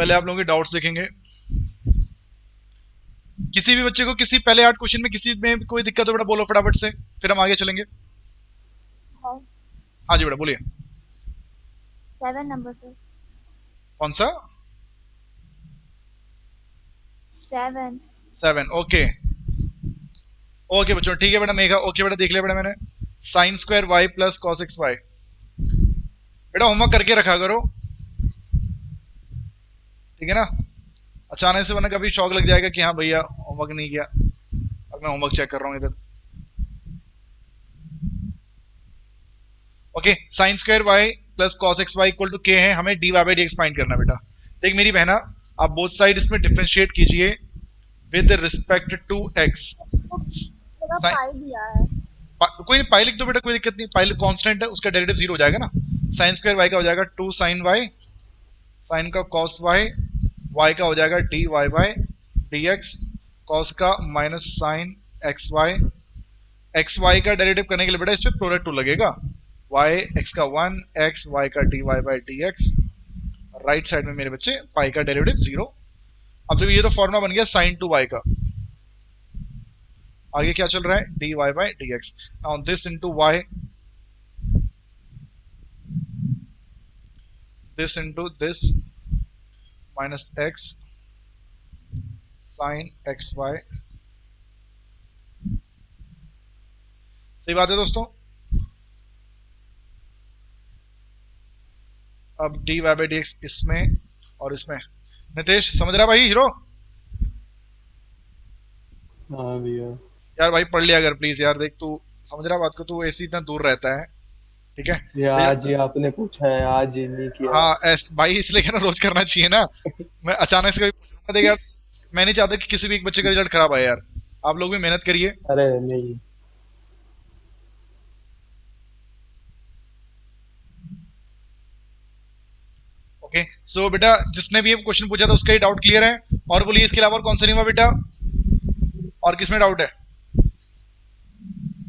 पहले आप लोगों के डाउट्स देखेंगे। किसी भी बच्चे को किसी पहले 8 क्वेश्चन में किसी में भी कोई दिक्कत हो बेटा बोलो फटाफट से, फिर हम आगे चलेंगे। सर हाँ जी बेटा बोलिए। 7 नंबर सर। कौन सा? 7। 7। ओके ओके बच्चों ठीक है बेटा, मेघा ओके बेटा, देख लिया बेटा मैंने। Sine square y plus cos x y. बेटा होमवर्क करके रखा करो, ठीक है ना? अचानक से वरना कभी शौक लग जाएगा कि हाँ भैया होमवर्क नहीं किया, और मैं होमवर्क चेक कर रहा हूँ इधर। Okay, sine square y plus cos x y equal to के है, हमें d y by d x find करना बेटा। देख मेरी बहना, आप बोथ साइड इसमें डिफ्रेंशिएट कीजिए विद रिस्पेक्ट टू एक्स। थोड़ा पाई दिया है। कोई नहीं, पाई लिख दो बेटा, कोई दिक्कत नहीं, पाई कांस्टेंट है, उसका डेरिवेटिव 0 हो जाएगा ना। साइन स्क्वायर वाई का हो जाएगा 2 साइन वाई, साइन का कॉस वाई, वाई का हो जाएगा d y by d x, cos का minus sine x y. X y का डेरिवेटिव करने के लिए बेटा इस पे प्रोडक्ट 2 लगेगा, वाई एक्स का 1, एक्स वाई का d y by d x, right side में मेरे बच्चे पाई का डेरिवेटिव 0। अब देखो ये तो फॉर्मुला बन गया साइन टू वाई का। आगे क्या चल रहा है, d y by d x. Now this into y, this into this, minus x sine x y. सही बात है दोस्तों। अब d y by d x इसमें और इसमें। नितेश समझ रहा भाई हीरो? हाँ भैया। यार भाई पढ़ लिया अगर प्लीज यार, देख तू समझ रहा बात को, तू ऐसे इतना दूर रहता है, ठीक है? ये आज ही आपने पूछा है, आज ही नहीं किया। हाँ भाई इसलिए कहना रोज करना चाहिए ना। मैं अचानक से कभी पूछूंगा, देख यार मैं नहीं चाहता कि किसी भी एक बच्चे का रिजल्ट खराब आए यार, आप लोग भी मेहनत करिए। अरे नहीं। ओके सो बेटा जिसने भी ये क्वेश्चन पूछा था उसका ही डाउट क्लियर है? और बोलिए इसके अलावा और कौन सा नहीं हुआ बेटा, और किसमें डाउट है?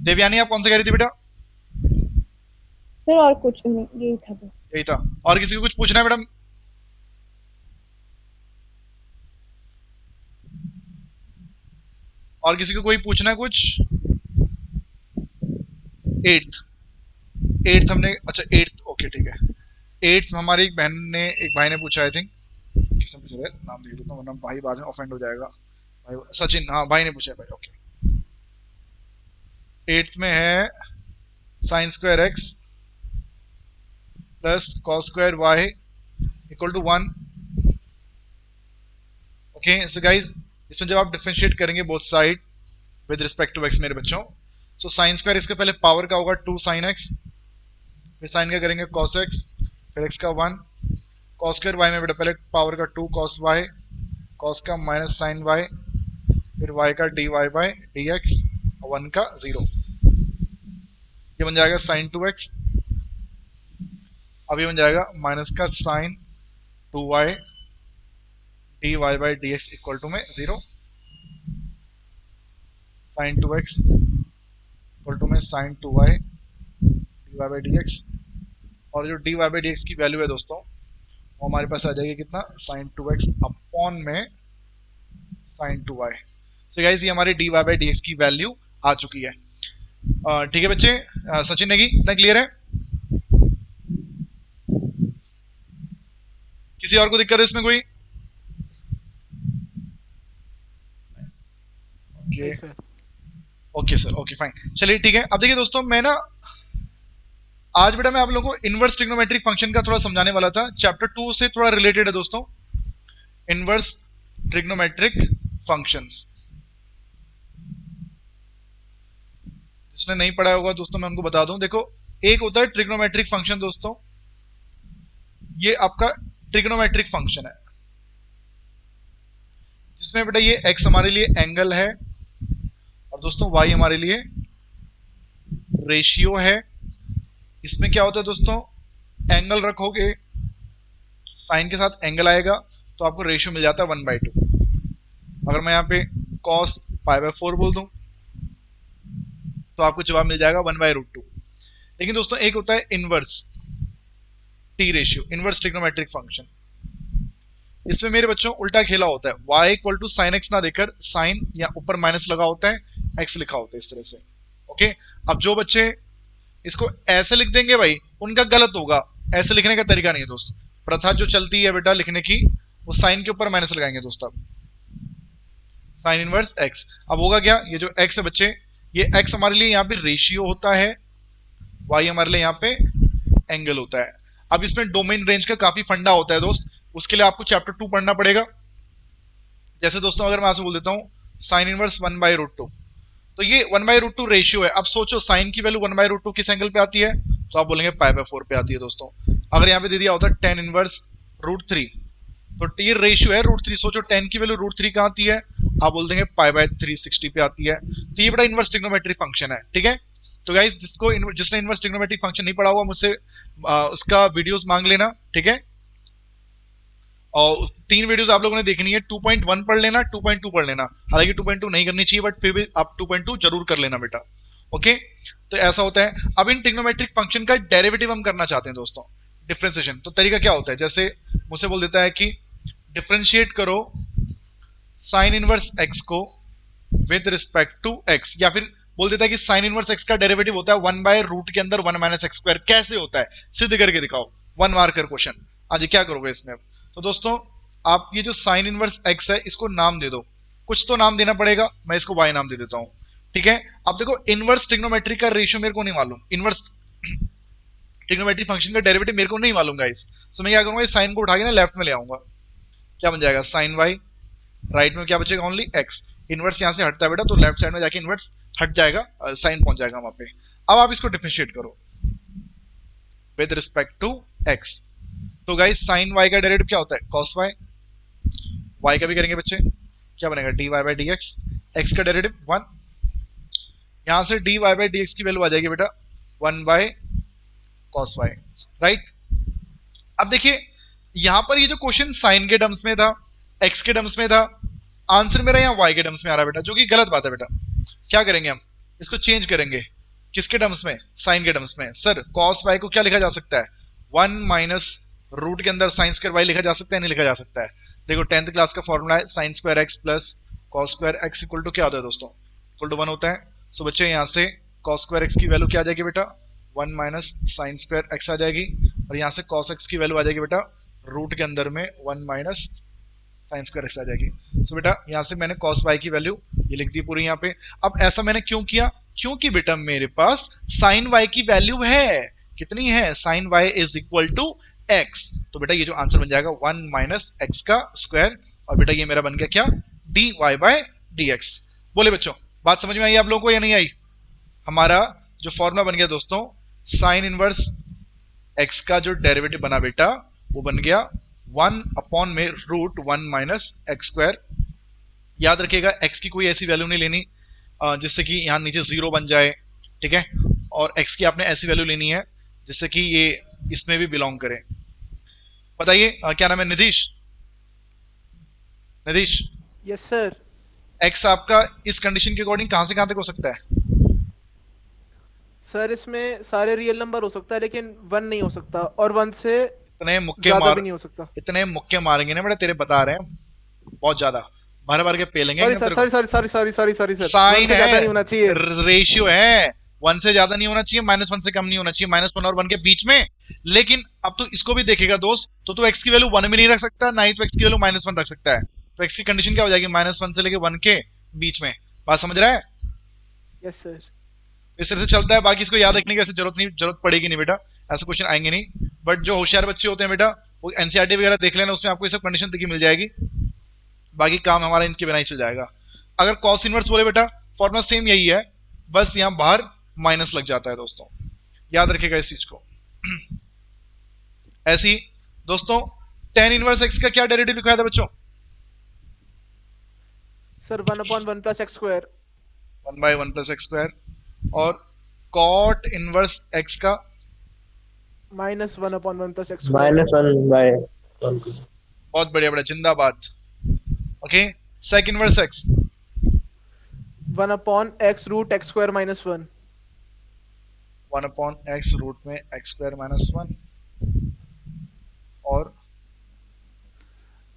देवयानी आप कौन सा कह रही थी बेटा? सर और कुछ नहीं, यही था बस। यही था। और किसी को कुछ पूछना है मैडम? और किसी को कोई पूछना है कुछ? एट्थ, एट्थ हमने, अच्छा एट्थ ओके ठीक है। एट्थ हमारी एक बहन ने, एक भाई ने पूछा, आई थिंक किसने पूछा है, नाम देख लेता हूँ वरना भाई बाद में ऑफेंड हो जाएगा। भाई सचिन, हाँ भाई ने पूछा है भाई। ओके एट्थ में है sine square x plus cos square y equal to 1। Okay so guys इसमें जब आप डिफरेंशिएट करेंगे both side with respect to x मेरे बच्चों, सो साइन स्क्वायर एक्स के पहले पावर का होगा 2 साइन एक्स, फिर साइन का करेंगे कॉस एक्स, फिर एक्स का 1, कॉस स्क्वायर वाई में बेटा पहले पावर का 2 कॉस वाई, कॉस का माइनस साइन वाई, फिर वाई का d y by d x, 1 का 0। ये बन जाएगा साइन 2x। अब ये बन जाएगा माइनस का sine 2y d y by d x equal to में 0, साइन 2x इक्वल टू में sine 2y d y by d x. और जो d y by d x की वैल्यू है दोस्तों वो हमारे पास आ जाएगी कितना, साइन 2x अपॉन में साइन 2y। सो गाइस ये हमारी d y by d x की वैल्यू आ चुकी है। ठीक है बच्चे, सचिन नेगी इतना क्लियर है? किसी और को दिक्कत है इसमें कोई? ओके सर ओके फाइन, चलिए ठीक है। अब देखिए दोस्तों मैं ना आज बेटा मैं आप लोगों को इनवर्स ट्रिग्नोमेट्रिक फंक्शन का थोड़ा समझाने वाला था, चैप्टर 2 से थोड़ा रिलेटेड है दोस्तों, इनवर्स ट्रिग्नोमेट्रिक फंक्शंस। जिसने नहीं पढ़ा होगा दोस्तों मैं उनको बता दूं, देखो एक होता है ट्रिग्नोमेट्रिक फंक्शन दोस्तों, ये आपका ट्रिग्नोमेट्रिक फंक्शन है जिसमें बेटा ये x हमारे लिए एंगल है और दोस्तों y हमारे लिए रेशियो है। इसमें क्या होता है दोस्तों, एंगल रखोगे साइन के साथ एंगल आएगा तो आपको रेशियो मिल जाता है 1/2। अगर मैं यहाँ पे cos π/4 बोल दूं तो आपको जवाब मिल जाएगा 1/√2। लेकिन दोस्तों एक होता है inverse T ratio, inverse trigonometric function. इसमें मेरे बच्चों उल्टा खेला होता है, y equal to sine x ना देकर साइन या ऊपर माइनस लगा होता है, x लिखा होता है इस तरह से। ओके, अब जो बच्चे इसको ऐसे लिख देंगे भाई उनका गलत होगा, ऐसे लिखने का तरीका नहीं है दोस्त। प्रथा जो चलती है बेटा लिखने की, वो साइन के ऊपर माइनस लगाएंगे दोस्त। अब साइन इनवर्स x, अब होगा क्या, ये जो x है बच्चे, ये x हमारे लिए यहाँ पे रेशियो होता है, y हमारे लिए यहाँ पे एंगल होता है। अब इसमें डोमेन रेंज का काफी फंडा होता है दोस्त, उसके लिए आपको चैप्टर 2 पढ़ना पड़ेगा। जैसे दोस्तों अगर मैं आपसे बोल देता हूँ साइन इनवर्स 1/√2, तो ये 1/√2 रेशियो है। अब सोचो साइन की वैल्यू 1/√2 किस एंगल पे आती है, तो आप बोलेंगे π/4 पे आती है दोस्तों। अगर यहाँ पे दे दिया होता है tan इनवर्स √3, तो टी रेशियो है √3, सोचो tan की वैल्यू √3 कहाँ आती है, आप बोल देंगे π/360 पे आती है। तो ये बड़ा इनवर्स ट्रिग्नोमेट्रिक फंक्शन है, ठीक है। तो गाइस जिसने इनवर्स ट्रिग्नोमेट्रिक फंक्शन नहीं पढ़ा हुआ मुझसे उसका वीडियोस मांग लेना, ठीक है। और 3 वीडियोस आप लोगों ने देखनी है, 2.1 पढ़ लेना, 2.2 पढ़ लेना, हालांकि 2.2 नहीं करनी चाहिए बट फिर भी आप 2.2 जरूर कर लेना बेटा। ओके, तो ऐसा होता है। अब इन ट्रिग्नोमेट्रिक फंक्शन का डेरिवेटिव हम करना चाहते हैं दोस्तों, डिफरेंशिएशन। तो तरीका क्या होता है, जैसे मुझसे बोल देता है कि डिफरेंशिएट करो साइन इनवर्स एक्स को विद रिस्पेक्ट टू एक्स, या फिर बोल देता है कि साइन इनवर्स एक्स का डेरिवेटिव होता है 1/रूट के अंदर 1 - x²। कैसे होता है सिद्ध करके दिखाओ, 1 मार्कर क्वेश्चन। आज क्या करोगे इसमें। तो दोस्तों आप ये जो साइन इनवर्स एक्स है इसको नाम दे दो, कुछ तो नाम देना पड़ेगा, मैं इसको y नाम दे देता हूं, ठीक है। अब देखो इनवर्स ट्रिग्नोमेट्री का रेशियो मेरे को नहीं मालूम, इनवर्स ट्रिग्नोमेट्री फंक्शन का डेरिवेटिव मेरे को नहीं मालूम गाइस, तो मैं क्या करूंगा, इस साइन को उठा के ना लेफ्ट में ले आऊंगा, क्या बन जाएगा साइन y, राइट में क्या बचेगा ओनली x। इनवर्स यहां से हटता है बेटा, तो लेफ्ट साइड में जाके इनवर्स हट जाएगा, साइन पहुंच जाएगा वहां पे। अब आप इसको डिफरेंशिएट करो विद रिस्पेक्ट टू x, तो गाइस साइन y का डेरिवेटिव क्या होता है cos y, y का भी करेंगे बच्चे, क्या बनेगा dy/dx, x का डेरिवेटिव 1, यहां से dy/dx की वैल्यू आ जाएगी बेटा 1/cos y, राइट। अब देखिए यहां पर ये जो क्वेश्चन साइन के टर्म्स में था, x के टर्म्स में था, आंसर मेरा यहाँ y के टर्म्स में आ रहा है बेटा, जो कि गलत बात है बेटा। क्या करेंगे हम, इसको चेंज करेंगे, किसके टर्म्स में, साइन के टर्म्स में। सर cos y को क्या लिखा जा सकता है, 1 - रूट के अंदर साइन स्क्वायर y लिखा जा सकता है, नहीं लिखा जा सकता है। देखो 10th क्लास का फॉर्मूला है sine square x plus cos square x equal to क्या होता है दोस्तों, इक्वल टू 1 होता है। सो बच्चे यहाँ से कॉस स्क्वायर एक्स की वैल्यू क्या आ जाएगी बेटा 1 - साइन स्क्वायर एक्स आ जाएगी, और यहाँ से कॉस एक्स की वैल्यू आ जाएगी बेटा रूट के अंदर में 1 - साइन स्क्वायर एक्स आ जाएगी। सो बेटा यहाँ से मैंने कॉस वाई की वैल्यू ये लिख दी पूरी यहाँ पे। अब ऐसा मैंने क्यों किया, क्योंकि बेटा मेरे पास साइन वाई की वैल्यू है, कितनी है, sine y is equal to x. तो बेटा ये जो आंसर बन जाएगा 1 - x का स्क्वायर, और बेटा ये मेरा बन गया क्या dy/dx। बोले बच्चों बात समझ में आई आप लोगों को या नहीं आई। हमारा जो फॉर्मूला बन गया दोस्तों साइन इनवर्स x का जो डेरिवेटिव बना बेटा वो बन गया 1/√1 - x²। याद रखिएगा x की कोई ऐसी वैल्यू नहीं लेनी जिससे कि यहाँ नीचे 0 बन जाए, ठीक है, और x की आपने ऐसी वैल्यू लेनी है जिससे कि ये इसमें भी बिलोंग करे। बताइए क्या नाम है, Nidheesh, Nidheesh. Yes sir. x आपका इस कंडीशन के अकॉर्डिंग कहां से कहां तक हो सकता है, सर इसमें सारे रियल नंबर हो सकता है लेकिन 1 नहीं हो सकता, और 1 से इतने मुक्के ज्यादा मार, भी नहीं हो सकता। इतने मुक्के मारेंगे ना बेटा तेरे, बता रहे हैं बहुत ज्यादा, भर भर के पेलेंगे। Sorry sir, sorry sorry sorry sorry sorry sorry sir, sine है, ज्यादा नहीं होना चाहिए, रेशियो है, 1 से ज्यादा नहीं होना चाहिए, -1 से कम नहीं होना चाहिए, -1 और 1 के बीच में। लेकिन अब तो इसको भी देखेगा दोस्त, तो x की वैल्यू 1 में नहीं रख सकता, ना ही तो x की वैल्यू -1 रख सकता है। तो x की कंडीशन क्या हो जाएगी, -1 से लेके 1 के बीच में। बात समझ रहा है। Yes sir. इस तरह से चलता है, बाकी इसको याद रखने की ऐसे जरूरत पड़ेगी नहीं बेटा, ऐसे क्वेश्चन आएंगे नहीं। बट जो होशियार बच्चे होते हैं बेटा वो एनसीईआरटी वगैरह देख लेना, उसमें आपको ये सब कंडीशन देखी मिल जाएगी, बाकी काम हमारा इनके बिना ही चल जाएगा। अगर कॉस इनवर्स बोले बेटा फॉर्मूला सेम यही है, बस यहाँ बाहर माइनस लग जाता है दोस्तों, याद रखिएगा इस चीज को। ऐसे ही दोस्तों tan इनवर्स x का क्या डेरिवेटिव लिखा था बच्चों, सर 1/1 + x²। 1/1 + x², और cot इनवर्स x का -1/1 + x²। -1/1। बहुत बढ़िया बेटा, जिंदाबाद। Okay, sec inverse x 1/x root x² - 1। 1/x root में x² - 1, और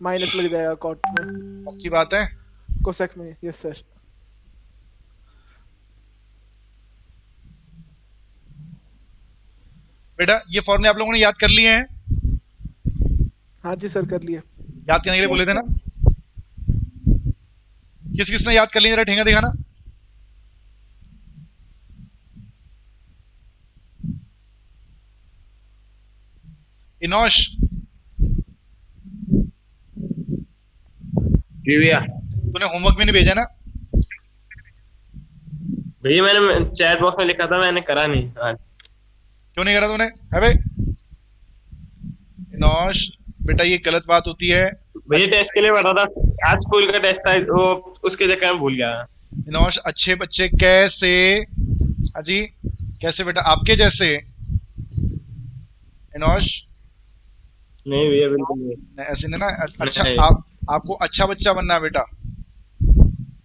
माइनस लग जाएगा कॉट में, पक्की बात है? कोसेक में। Yes sir. बेटा ये फॉर्मूले आप लोगों ने याद कर लिए हैं? हाँ जी सर, कर लिए। याद करने के लिए बोले थे ना? किस किसने याद कर लिया, जरा ठेंगा दिखाना। इनोश, जी भैया। तूने होमवर्क में नहीं भेजा ना? भैया मैंने चैट बॉक्स में लिखा था, मैंने करा नहीं आज। क्यों नहीं करा तूने? है बे इनोश, बेटा ये गलत बात होती है। भैया टेस्ट के लिए बैठा था, आज स्कूल का टेस्ट था, वो उसके चक्कर में भूल गया। इनोश, अच्छे बच्चे कैसे? अजी कैसे बेटा? आपके जैसे। इनोश, नहीं भैया बिल्कुल नहीं। नहीं, ऐसे नहीं ना। अच्छा नहीं। आपको अच्छा बच्चा बनना है बेटा,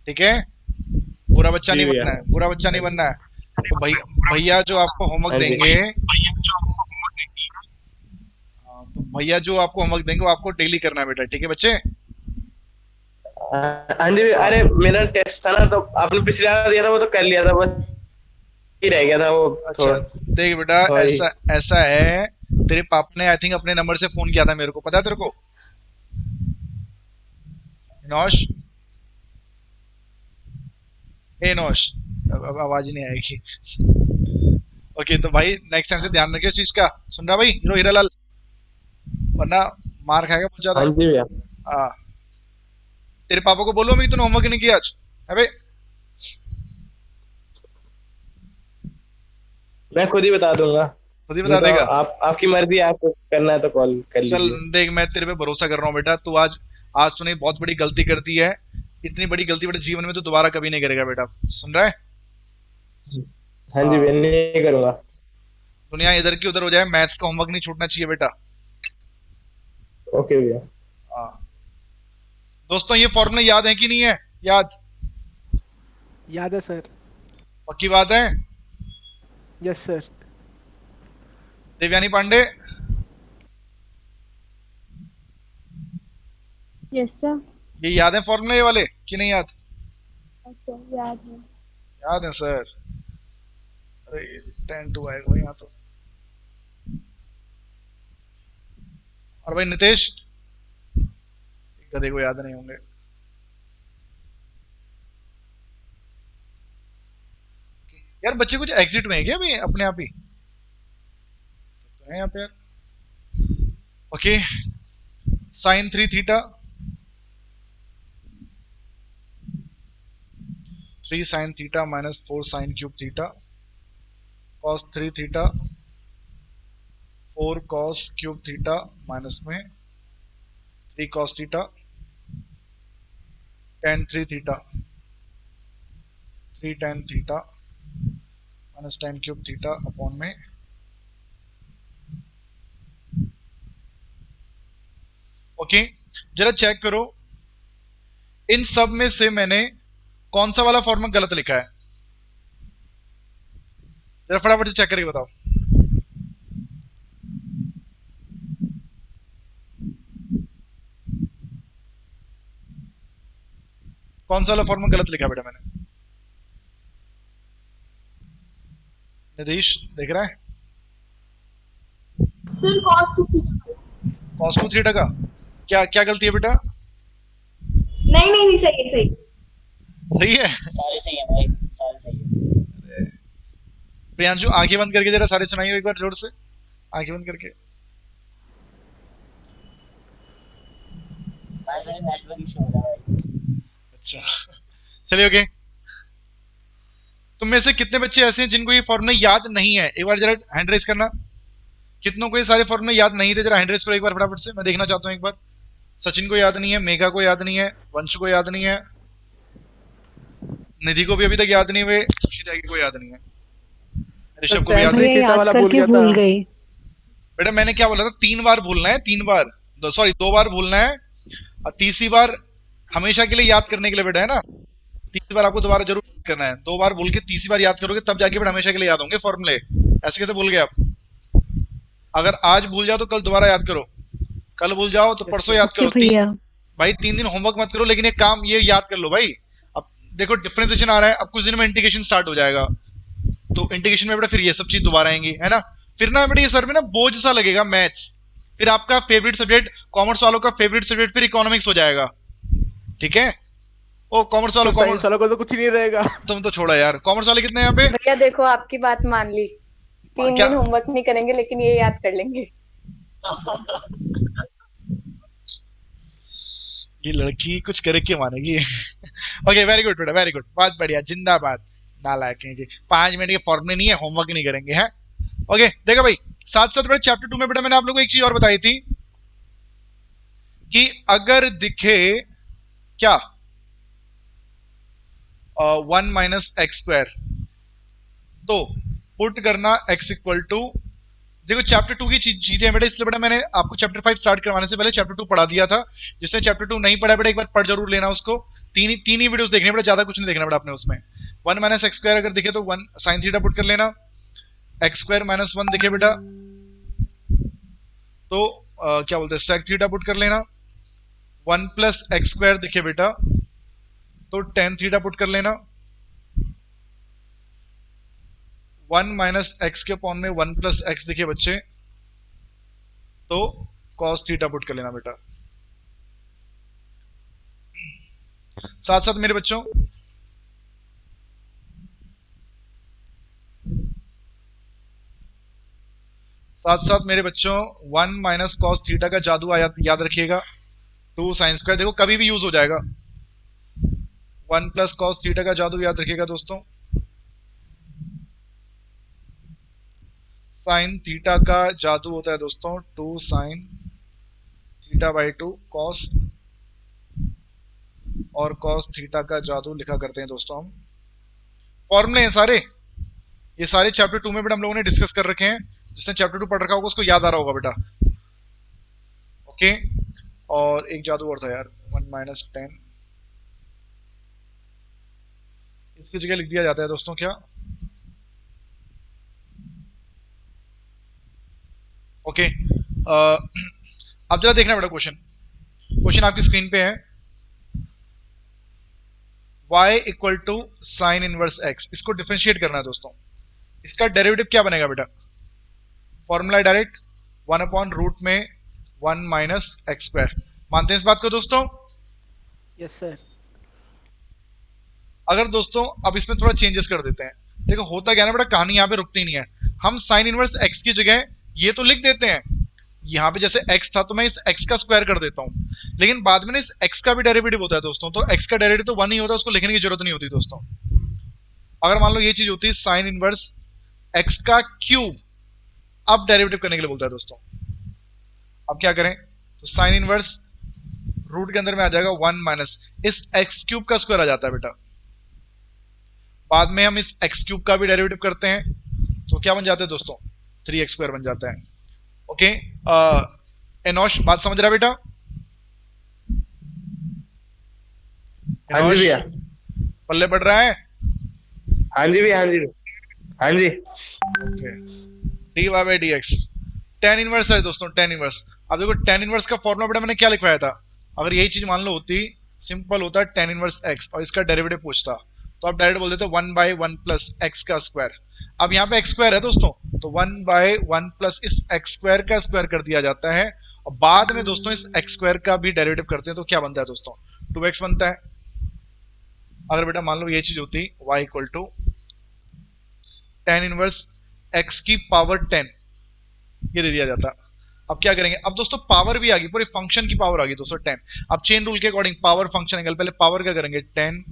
ठीक है? बुरा बच्चा जी नहीं भैया। बनना है, बुरा बच्चा नहीं बनना है। तो भैया जो आपको होमवर्क हाँ जी। देंगे, तो भैया जो आपको होमवर्क देंगे वो आपको डेली करना है बेटा, ठीक है बच्चे? हाँ जी भैया, अरे मेरा टेस्ट था ना, तो आपने पिछले बार दिया था वो तो कर लिया था, बस ही रह गया था वो अच्छा थोड़ा। देख बेटा, Sorry। ऐसा है, तेरे पापा ने आई थिंक अपने नंबर से फोन किया था मेरे को, पता है तेरे को? नौश, ए नौश, अब आवाज ही नहीं आएगी। ओके तो भाई नेक्स्ट टाइम से ध्यान रखियो इस चीज का, सुन रहा भाई हीरो हीरालाल, वरना मार खाएगा बहुत ज्यादा। हाँ जी भैया। हाँ, तेरे पापा को बोलो मैं तूने होमवर्क नहीं किया आज, है भाई? मैं खुद ही बता दूंगा। खुद ही बता तो देगा? आपकी मर्जी, आपको करना है तो कॉल कर चल लीजिए। देख, मैं तेरे पे भरोसा कर रहा हूँ बेटा, तू आज आज तूने बहुत बड़ी गलती कर दी है। इतनी बड़ी गलती बेटा जीवन में तू दोबारा कभी नहीं करेगा बेटा, सुन रहा है? हाँ जी भैया, नहीं करूंगा। दुनिया इधर की उधर हो जाए, मैथ्स का होमवर्क नहीं छूटना चाहिए बेटा। ओके भैया। हाँ दोस्तों, ये फॉर्मूला याद है कि नहीं है? याद? याद है सर। पक्की बात है? Yes sir. Devyani Pandey, yes sir. ये याद है फॉर्मूला ये वाले कि नहीं याद? अच्छा याद है। याद है सर। अरे 10-2 आएगा यहाँ तो। और भाई नितेश, गधे को याद नहीं होंगे। यार बच्चे कुछ एग्जिट में है क्या अभी अपने आप ही? तो है यहाँ पे यार। Okay, sine 3 theta, 3 sine theta minus 4 sine cube theta, cos 3 theta, 4 cos cube theta minus में 3 cos theta, tan 3 theta, 3 tan theta minus tan cube theta upon में। ओके, जरा चेक करो इन सब में से मैंने कौन सा वाला फॉर्मूला गलत लिखा है, जरा फटाफट से चेक करके बताओ। कौन सा वाला फॉर्मूला गलत लिखा बेटा मैंने? निधीश देख रहा है? सर कॉस 2 थीटा का क्या क्या गलती है बेटा? नहीं सही सही। सही है? सारे सही है भाई, सारे सही है। प्रियांशु आंखें बंद करके जरा सारे सुनाइए एक बार जोर से, आंखें बंद करके। भाई थोड़ी नेटवर्क इशू हो रहा है भाई। अच्छा चलिए ओके। तुम में से कितने बच्चे ऐसे हैं जिनको ये फॉर्मूला याद नहीं है? एक बार जरा हैंड रेस करना। कितनों को ये सारे फॉर्मूले याद नहीं थे? जरा हैंड रेस करो एक बार फटाफट से, मैं देखना चाहता हूँ एक बार। सचिन को याद नहीं है, मेघा को याद नहीं है, वंश को याद नहीं है, निधि को भी अभी तक याद नहीं हुए, सुशीता को याद नहीं है, ऋषभ को भी याद नहीं। भैया याद करके भूल गई। बेटा मैंने क्या बोला था? 3 बार भूलना है, 3 बार, सॉरी 2 बार भूलना है, और तीसरी बार हमेशा के लिए याद करने के लिए बेटा, है ना? तीसरी बार आपको दोबारा जरूर याद करना है। 2 बार भूल के तीसरी बार याद करोगे तब जाके बेटा हमेशा के लिए याद होंगे फॉर्मूले। ऐसे कैसे भूल गए आप? अगर आज भूल जाओ तो कल दोबारा याद करो, कल भूल जाओ तो परसों याद करो, भैया भाई 3 दिन होमवर्क मत करो, लेकिन एक काम ये याद कर लो भाई, अब देखो डिफरेंशिएशन आ रहा है, अब कुछ दिन में इंटीग्रेशन स्टार्ट हो जाएगा, तो इंटीग्रेशन में बेटा फिर ये सब चीज दोबारा आएंगी, है ना। फिर ना बेटा ये सर में ना बोझ सा लगेगा मैथ्स, फिर आपका फेवरेट सब्जेक्ट, कॉमर्स वालों का फेवरेट सब्जेक्ट फिर इकोनॉमिक्स हो जाएगा, ठीक है। ओ कॉमर्स वालों, तो साइंस वालों को तो कुछ ही नहीं रहेगा। तुम तो छोड़ा यार, कॉमर्स वाले कितने हैं यहाँ पे? भैया देखो आपकी बात मान ली, 3 क्या? दिन होमवर्क नहीं करेंगे लेकिन ये याद कर लेंगे। ये लड़की कुछ करे के मानेगी। ओके वेरी गुड बेटा, वेरी गुड, बहुत बढ़िया, जिंदाबाद। नालायक हैं जी, 5 मिनट के फॉर्मूले नहीं है, होमवर्क नहीं करेंगे हैं। ओके देखो भाई, साथ साथ बेटा चैप्टर 2 में बेटा मैंने आप लोगों को एक चीज और बताई थी कि अगर दिखे क्या 1 माइनस एक्स स्क्वायर, तो पुट करना x इक्वल टू, देखो चैप्टर 2 की चीजें बेटा, इसलिए बेटा मैंने आपको चैप्टर 5 स्टार्ट करवाने से पहले चैप्टर 2 पढ़ा दिया था। जिसने चैप्टर 2 नहीं पढ़ा बेटा एक बार पढ़ जरूर लेना उसको, तीन ही वीडियोस देखने बेटा, ज्यादा कुछ नहीं देखना बेटा आपने उसमें। 1 माइनस एक्स स्क्वायर अगर दिखे तो 1 साइन थीटा पुट कर लेना, एक्स स्क्वायर माइनस 1 दिखे बेटा तो क्या बोलते हैं सेक थीटा पुट कर लेना, 1 प्लस एक्स स्क्वायर दिखे बेटा तो टेन थीटा पुट कर लेना, 1 माइनस एक्स के अपॉन में 1 प्लस एक्स दिखे बच्चे तो कॉस थीटा पुट कर लेना बेटा। साथ साथ मेरे बच्चों साथ 1 माइनस कॉस थीटा का जादू याद रखिएगा, 2 साइन स्क्वायर, देखो कभी भी यूज हो जाएगा। 1 प्लस कॉस थीटा का जादू याद रखिएगा दोस्तों, साइन थीटा का जादू होता है दोस्तों 2 साइन थीटा बाई 2 कॉस, और कॉस थीटा का जादू लिखा करते हैं दोस्तों हम। फॉर्मूले हैं सारे, ये सारे चैप्टर 2 में बेटा हम लोगों ने डिस्कस कर रखे हैं, जिसने चैप्टर 2 पढ़ रखा होगा उसको याद आ रहा होगा बेटा। ओके, और एक जादू और था यार, 1 माइनस 10, इसकी जगह लिख दिया जाता है दोस्तों क्या, ओके। अब जरा देखना बेटा क्वेश्चन आपकी स्क्रीन पे है, y equal to sine inverse x, इसको डिफरेंशिएट करना है दोस्तों। इसका डेरिवेटिव क्या बनेगा बेटा, फॉर्मूला डायरेक्ट 1 अपॉन रूट में 1 माइनस एक्स स्क्वायर, मानते हैं इस बात को दोस्तों? Yes sir. अगर दोस्तों अब इसमें थोड़ा चेंजेस कर देते हैं, देखो होता क्या ना बेटा, कहानी यहाँ पे रुकती नहीं है, हम साइन इनवर्स x की जगह ये तो लिख देते हैं, यहाँ पे जैसे x था तो मैं इस x का स्क्वायर कर देता हूँ, लेकिन बाद में ना इस x का भी डेरिवेटिव होता है दोस्तों, तो x का डेरिवेटिव तो 1 ही होता है, उसको लिखने की जरूरत नहीं होती दोस्तों। अगर मान लो ये चीज होती है साइन इनवर्स x का क्यूब, अब डेरिवेटिव करने के लिए बोलता है दोस्तों। अब क्या करें, तो साइन इनवर्स रूट के अंदर में आ जाएगा 1 माइनस इस x क्यूब का स्क्वायर आ जाता है बेटा, बाद में हम इस x क्यूब का भी डेरिवेटिव करते हैं तो क्या बन जाता है दोस्तों, 3x स्क्वायर बन जाता है। ओके, एनोश बात समझ रहा है बेटा? हाँ जी भैया, पल्ले पड़ रहा है? हाँ जी भैया, हाँ जी हाँ जी। Okay, dy by dx tan inverse है दोस्तों, tan इनवर्स। अब देखो tan इनवर्स का फॉर्मूला बेटा मैंने क्या लिखवाया था, अगर यही चीज मान लो होती, सिंपल होता tan इनवर्स x और इसका डेरिवेटिव पूछता तो आप डायरेक्ट बोल देते 1 बाई 1 प्लस एक्स का स्क्वायर। अब यहाँ पे एक्स स्क्वायर है दोस्तों, तो 1 बाई 1 प्लस इस एक्स स्क्वायर का स्क्वायर कर दिया जाता है, और बाद में दोस्तों इस एक्स स्क्वायर का भी डेरिवेटिव करते हैं तो क्या बनता है दोस्तों, 2x बनता है। अगर बेटा मान लो ये चीज होती y equal to tan inverse x की पावर 10, ये दे दिया जाता। अब क्या करेंगे, अब दोस्तों पावर भी आ गई, पूरे फंक्शन की पावर आ गई दोस्तों 10। अब चेन रूल के अकॉर्डिंग पावर फंक्शन एंगल, पहले पावर क्या करेंगे, 10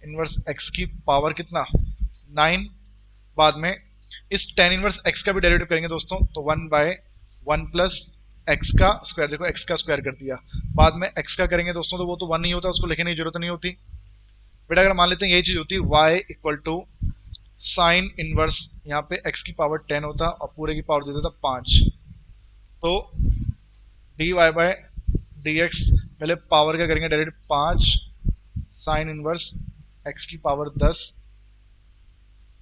इनवर्स x की पावर कितना 9, बाद में इस tan इनवर्स x का भी डेरिवेटिव करेंगे दोस्तों, तो 1 बाय 1 प्लस x का स्क्वायर, देखो x का स्क्वायर कर दिया, बाद में x का करेंगे दोस्तों तो वो तो 1 नहीं होता, उसको लिखने की जरूरत नहीं होती बेटा। अगर मान लेते हैं यही चीज होती y equal to sine inverse, यहाँ पे x की पावर 10 होता और पूरे की पावर दे देता 5, तो dy बाय dx, पहले पावर का करेंगे डायरेक्ट 5 साइन इनवर्स x की पावर 10,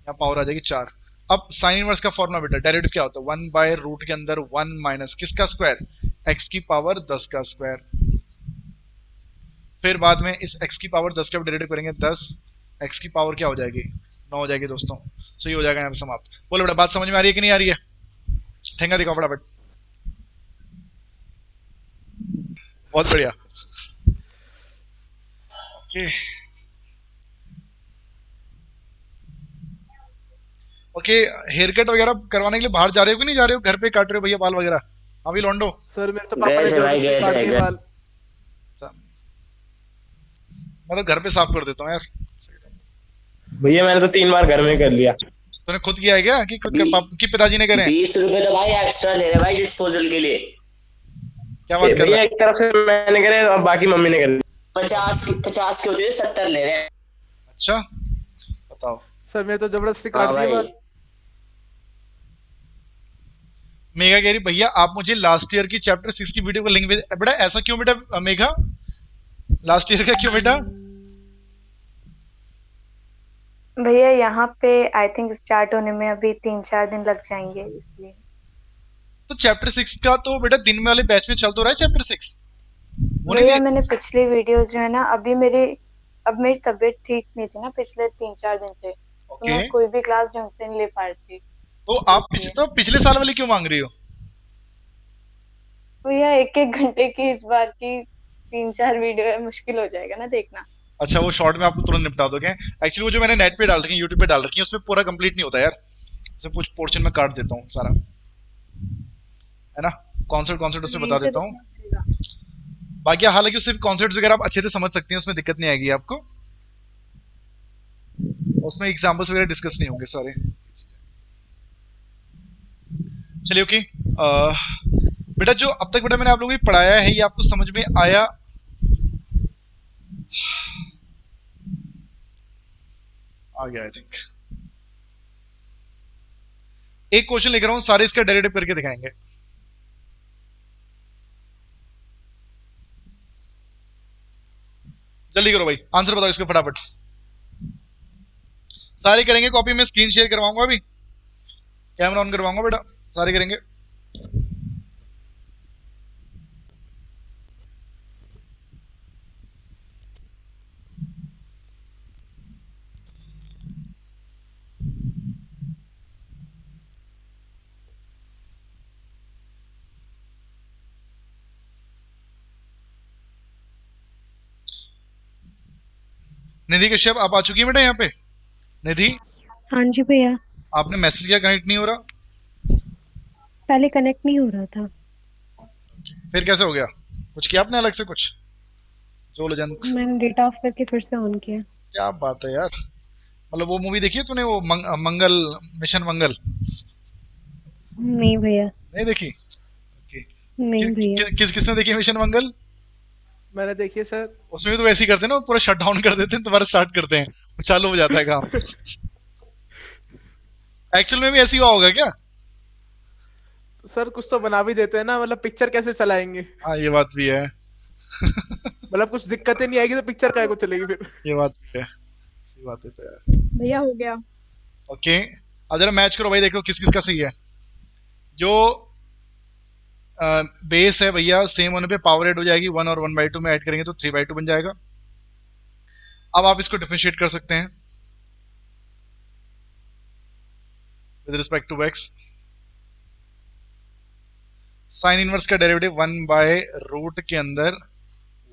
यहाँ पावर आ जाएगी 4। अब साइन इनवर्स का फॉर्मूला बेटा डेरिवेटिव क्या होता है, 1 बाय रूट के अंदर 1 माइनस किसका स्क्वायर, x की पावर 10 का स्क्वायर। फिर बाद में इस x की पावर 10 का डेरिवेटिव करेंगे, 10 x की पावर क्या हो जाएगी, 9 हो जाएगी दोस्तों। सो ये हो जाएगा यहाँ पे समाप्त। बोलो बेटा बात समझ में आ रही है कि नहीं आ रही है? ठेंगा दिखाओ फटाफट। बहुत बढ़िया। ओके ओके, हेयर कट वगैरह करवाने के लिए बाहर जा रहे हो कि नहीं जा रहे हो? घर पे काट रहे हो भैया बाल वगैरह? हाँ भी लौंडो। सर मेरे तो पापा गए ने थे भाई, जबरदस्ती गए काट थे, दिए गए। बाल। मैं तो घर पे साफ कर देता हूँ यार। भैया मैंने तो 3 बार घर में कर लिया। तूने खुद किया है क्या कि खुद कि पिताजी ने करे हैं? 20 रुपए तो भाई एक्स्ट्रा ले रहे भाई डिस्पोजल के लिए। क्या बात कर रहा भैया है? एक तरफ से मैंने करे और बाकी मम्मी ने कर 50 के होते हैं 70 ले रहे हैं। अच्छा बताओ। सर मेरे तो जबरदस्ती हाँ काट दिए भाई। बाल। मेघा कह रही भैया आप मुझे लास्ट ईयर की चैप्टर 6 की वीडियो का लिंक भेज। बेटा ऐसा क्यों बेटा मेघा, लास्ट ईयर का क्यों बेटा? भैया यहाँ पे आई थिंक स्टार्ट होने में अभी 3-4 दिन लग जाएंगे, इसलिए। तो चैप्टर 6 का तो बेटा दिन में वाले बैच में चल तो रहा है चैप्टर 6। वो नहीं भैया दे- मैंने पिछली वीडियोस जो है ना, अब मेरी तबीयत ठीक नहीं थी ना पिछले 3-4 दिन से, तो ओके मैं कोई भी क्लास ढंग से नहीं ले पा रही थी। तो आप तो पिछले साल वाली क्यों मांग रही हो? भैया 1-1 घंटे की इस बार की 3-4 वीडियो है, मुश्किल हो जाएगा ना देखना। अच्छा वो शॉर्ट में आप तुरंत निपटा दोगे? एक्चुअली वो जो मैंने नेट पे डाल रखी है, यूट्यूब पे डाल रखी है, उसमें पूरा कंप्लीट नहीं होता यार, उसमें कुछ पोर्शन में काट देता हूँ सारा, है ना। कॉन्सेप्ट उसमें बता देता हूँ। बाकी हालांकि उससे कॉन्सेप्ट्स वगैरह आप अच्छे से समझ सकते हैं, उसमें दिक्कत नहीं आएगी आपको। उसमें एग्जांपल्स वगैरह डिस्कस नहीं होंगे सारे। चलिए ओके। बेटा जो अब तक बेटा मैंने आप लोगों को पढ़ाया है ये आपको समझ में आया? आ गया आई थिंक। एक क्वेश्चन लिख रहा हूं, सारे इसका डेरिवेटिव करके दिखाएंगे। जल्दी करो भाई, आंसर बताओ इसका फटाफट। सारे करेंगे, कॉपी में स्क्रीन शेयर करवाऊंगा, अभी कैमरा ऑन करवाऊंगा बेटा, सारे करेंगे। निधि कश्यप आप आ चुकी है बेटा यहाँ पे? निधि हाँ जी भैया, आपने मैसेज किया, कनेक्ट नहीं हो रहा, पहले कनेक्ट नहीं हो रहा था। फिर कैसे हो गया? कुछ किया आपने अलग से कुछ? जो लेजेंड, मैंने डेटा ऑफ करके फिर से ऑन किया। क्या बात है यार। मतलब वो मूवी देखी है तूने, वो मंगल, मिशन मंगल? नहीं भैया, नहीं देखी? ओके। नहीं भैया। किसने देखी मिशन मंगल? मैंने देखिए सर। उसमें भी तो वैसे ही करते हैं ना, पूरा शट डाउन कर देते हैं, दोबारा स्टार्ट करते हैं, वो चालू हो जाता है काम। एक्चुअल में भी ऐसे ही हुआ होगा क्या? सर कुछ तो बना भी देते हैं ना, मतलब पिक्चर कैसे चलाएंगे? हाँ ये बात भी है। मतलब कुछ दिक्कतें नहीं आएगी तो पिक्चर काय को चलेगी फिर? ये बात भी है, सही बात है तो यार। भैया हो गया। ओके अब जरा मैच करो भाई, देखो किस किस का सही है। जो बेस है भैया सेम होने पे पावर ऐड हो जाएगी, 1 और 1/2 में ऐड करेंगे तो 3/2 बन जाएगा। अब आप इसको डिफरेंशिएट कर सकते हैं with respect to x। Sine inverse का डेरिवेटिव 1/रूट के अंदर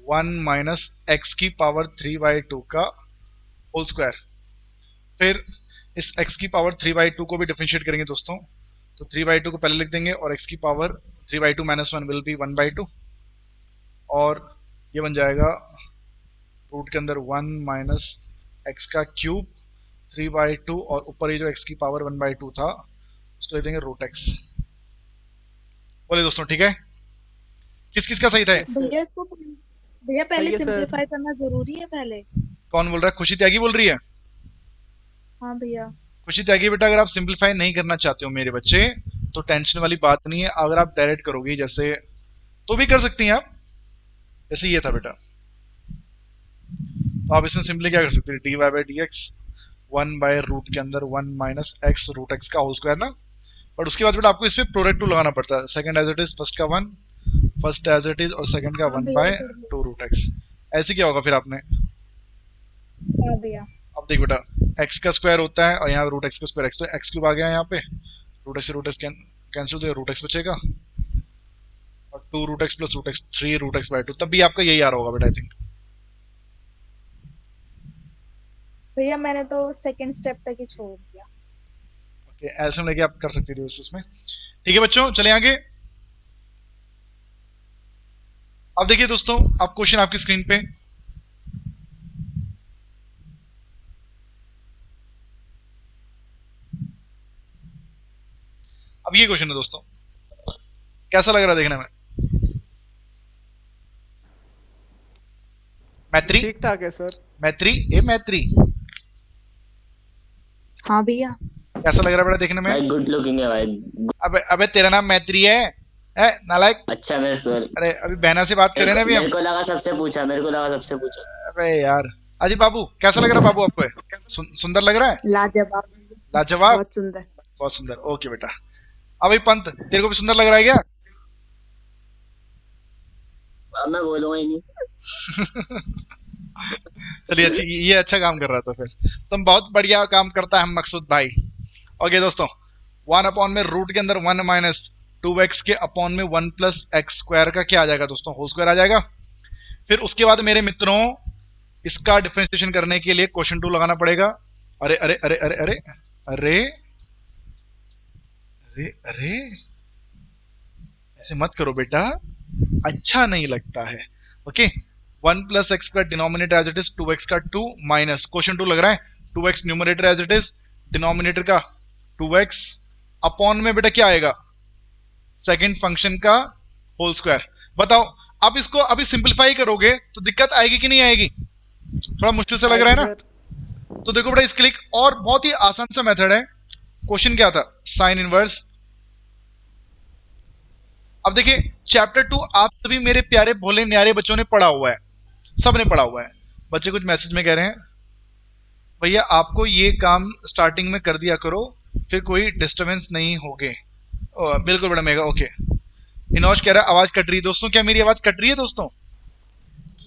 1 माइनस x की पावर 3/2 का होल स्क्वायर। फिर इस x की पावर 3/2 को भी डिफरेंशिएट करेंगे दोस्तों, तो 3/2 को पहले लिख देंगे और x की पावर 3/2 - 1 विल बी 1/2, और ये बन जाएगा रूट के अंदर 1 माइनस x का क्यूब 3/2, और ऊपर ये जो x की पावर 1/2 था उसको लिख देंगे रूट x। बोले दोस्तों ठीक है? किस किस का सही था? भैया इसको भैया पहले सही है सर। सिंपलीफाई करना जरूरी है पहले। कौन बोल रहा है? खुशी त्यागी बोल रही है। हाँ भैया। खुशी त्यागी बेटा अगर आप सिंपलीफाई नहीं करना चाहते हो मेरे बच्चे तो टेंशन वाली बात नहीं है, अगर आप डायरेक्ट करोगे जैसे तो भी कर सकती हैं आप, जैसे ये था बेटा, तो आप इसमें सिंपली क्या कर सकते हैं, dy/dx 1/रूट के अंदर 1 माइनस x रूट x का होल स्क्वायर ना। बट उसके बाद बेटा आपको इस पे प्रोडक्ट टू लगाना पड़ता है, second as it is first का 1, फर्स्ट एज इट इज और सेकंड का 1/2 रूट x। ऐसे क्या होगा फिर आपने, हाँ भैया। अब देख बेटा x का स्क्वायर होता है और यहाँ रूट x का स्क्वायर x, तो x क्यूब आ गया यहाँ पे, रूट x से रूट x कैंसिल, तो रूट x बचेगा और 2 root x plus root x 3 root x by 2, तब भी आपका यही आ रहा होगा बेटा आई थिंक। भैया मैंने तो सेकंड स्टेप तक ही छोड़ दिया। ओके एल्सियम लेके आप कर सकते थे उसमें। ठीक है बच्चों चले आगे। अब देखिए दोस्तों अब क्वेश्चन आपकी स्क्रीन पे, अब ये क्वेश्चन है दोस्तों, कैसा लग रहा है देखने में? मैत्री, ठीक ठाक है सर। मैत्री ए मैत्री, हाँ भैया। कैसा लग रहा है बेटा देखने में? भाई गुड लुकिंग है भाई। अबे अबे तेरा नाम मैत्री है? नालायक। अच्छा मेरे को अरे अभी बहना से बात कर रहे हैं ना अभी हम। मेरे को लगा सबसे पूछा, मेरे को लगा सबसे पूछा। अबे यार अजी बाबू कैसा लग रहा है बाबू आपको? सुंदर लग रहा है? लाजवाब। लाजवाब, बहुत सुंदर। बहुत सुंदर। ओके बेटा। अब भाई पंत तेरे को भी सुंदर लग रहा है क्या? अब मैं बोलूंगा ही नहीं। चलिए अच्छी, ये अच्छा काम कर रहा था फिर, तुम बहुत बढ़िया काम करता है मकसूद भाई। ओके दोस्तों 1 अपॉन में रूट के अंदर 1 माइनस 2x के अपॉन में 1 प्लस एक्स स्क्वायर का क्या आ जाएगा दोस्तों? होल स्क्वायर आ जाएगा। फिर उसके बाद मेरे मित्रों इसका डिफरेंशिएशन करने के लिए क्वेश्चन 2 लगाना पड़ेगा। अरे अरे अरे अरे अरे अरे अरे अरे ऐसे मत करो बेटा, अच्छा नहीं लगता है। ओके 1 प्लस एक्स का denominator as it is 2x का 2 माइनस क्वेश्चन 2 लग रहा है 2x numerator as it is, denominator का 2x अपॉन में बेटा क्या आएगा? सेकंड फंक्शन का होल स्क्वायर। बताओ आप इसको अभी सिंपलीफाई करोगे तो दिक्कत आएगी कि नहीं आएगी? थोड़ा मुश्किल से लग रहा है ना? तो देखो बेटा इसके लिए एक और बहुत ही आसान सा मेथड है। क्वेश्चन क्या था? Sine inverse. अब देखिए चैप्टर 2 आप सभी मेरे प्यारे भोले न्यारे बच्चों ने पढ़ा हुआ है, सब ने पढ़ा हुआ है। बच्चे कुछ मैसेज में कह रहे हैं भैया आपको ये काम स्टार्टिंग में कर दिया करो फिर कोई डिस्टरबेंस नहीं होगे। बिल्कुल बड़ा मेगा। ओके इनोश कह रहा है आवाज कट रही है। दोस्तों क्या मेरी आवाज कट रही है दोस्तों?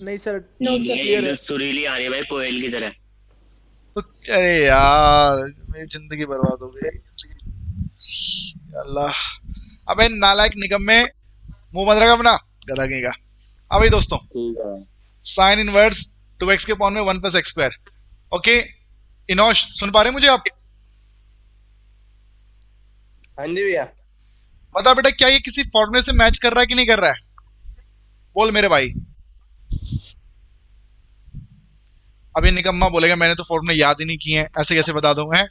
नहीं सर नहीं क्लियर है। एकदम सुरीली आ रही है भाई, कोयल की तरह। तो अरे यार मेरी जिंदगी बर्बाद हो गई अल्लाह। अबे नालायक निगम में मुंह बंद रखा अपना गधा कहीं का। अब भाई दोस्तों ठीक है भाई। साइन इनवर्स 2x के अपॉन में 1 प्लस एक्स स्क्वायर। ओके इनोश सुन पा रहे हैं मुझे आप? हाँ जी भैया। बता बेटा क्या ये किसी फॉर्मूले से मैच कर रहा है कि नहीं कर रहा है? बोल मेरे भाई। अब ये निकम्मा बोलेगा मैंने तो फॉर्मूले याद ही नहीं किए हैं, ऐसे कैसे बता दूं? है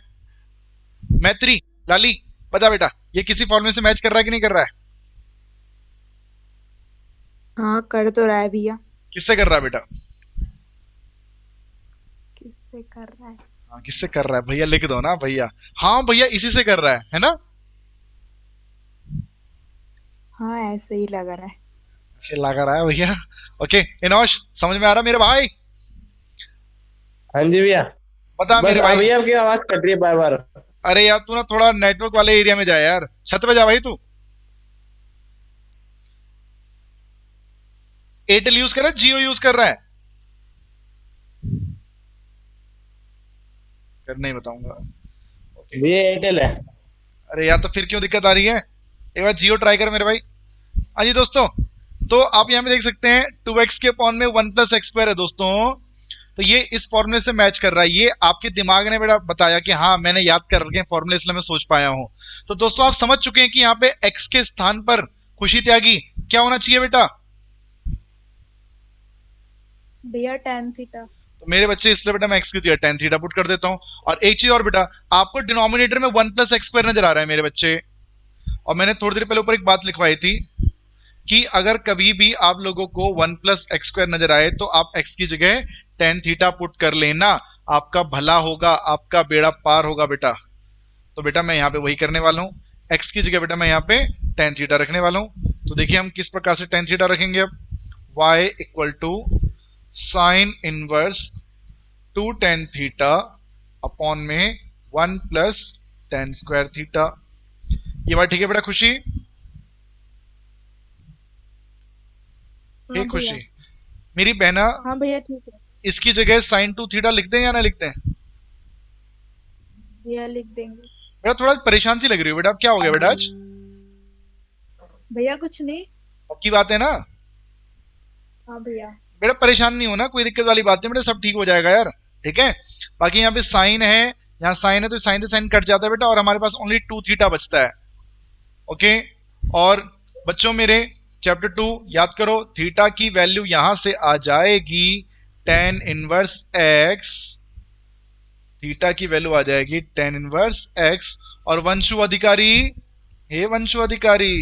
मैत्री लाली बता बेटा ये किसी फॉर्मूले से मैच कर रहा है कि नहीं कर रहा है? हाँ कर तो रहा है भैया। किससे कर रहा है बेटा? किससे कर रहा है? हाँ किससे कर रहा है भैया लिख दो ना भैया। हाँ भैया इसी से कर रहा है ना? हाँ ऐसे ही लग रहा है। ऐसे लग रहा है भैया। ओके इनोश समझ में आ रहा मेरे भाई? हाँ जी भैया। बता बस मेरे भाई। अभी आपकी आवाज कट रही है बार बार। अरे यार तू ना थोड़ा नेटवर्क वाले एरिया में जा यार, छत पे जा भाई। तू एयरटेल यूज कर रहा है जियो यूज कर रहा है? फिर नहीं बताऊंगा। ओके भैया एयरटेल है। अरे यार तो फिर क्यों दिक्कत आ रही है? एक बार जियो ट्राई कर मेरे भाई। हाँ जी दोस्तों तो आप यहाँ पे देख सकते हैं 2x के अपॉन में 1 प्लस एक्स स्क्वायर है दोस्तों। तो ये इस फॉर्मूले से मैच कर रहा है। ये आपके दिमाग ने बेटा बताया कि हाँ मैंने याद कर रखे हैं फॉर्मूले इसलिए मैं सोच पाया हूँ। तो दोस्तों आप समझ चुके हैं कि यहाँ पे x के स्थान पर खुशी त्यागी क्या होना चाहिए बेटा? भैया tan थीटा। तो मेरे बच्चे इसलिए बेटा मैं x की जगह tan थीटा पुट कर देता हूँ। और एक चीज और बेटा आपको डिनोमिनेटर में 1 प्लस एक्स स्क्वायर नजर आ रहा है मेरे बच्चे। और मैंने थोड़ी देर पहले ऊपर एक बात लिखवाई थी कि अगर कभी भी आप लोगों को 1 प्लस एक्स स्क्वायर नजर आए तो आप x की जगह tan थीटा पुट कर लेना, आपका भला होगा, आपका बेड़ा पार होगा बेटा। तो बेटा मैं यहाँ पे वही करने वाला हूँ, x की जगह बेटा मैं यहाँ पे tan थीटा रखने वाला हूँ। तो देखिए हम किस प्रकार से tan थीटा रखेंगे। अब y equal to sine inverse 2 tan theta upon में 1 प्लस tan स्क्वायर थीटा। ये बात ठीक है बेटा खुशी? हाँ खुशी भैया। मेरी बहना हाँ भैया ठीक है। इसकी जगह साइन 2 थीटा लिख दें या ना लिखते हैं? भैया लिख देंगे। बेटा थोड़ा परेशान सी लग रही हो बेटा, अब क्या हो गया बेटा आज? भैया कुछ नहीं। पक्की बात है ना? हाँ भैया। बेटा परेशान नहीं होना, कोई दिक्कत वाली बात नहीं बेटा, सब ठीक हो जाएगा यार, ठीक है। बाकी यहाँ पे साइन है, यहाँ साइन है तो साइन से साइन कट जाता है बेटा, और हमारे पास ओनली 2 थीटा बचता है। ओके, और बच्चों मेरे चैप्टर 2 याद करो, थीटा की वैल्यू यहां से आ जाएगी tan इनवर्स x, थीटा की वैल्यू आ जाएगी tan इनवर्स x। और वंशु अधिकारी, हे वंशु अधिकारी,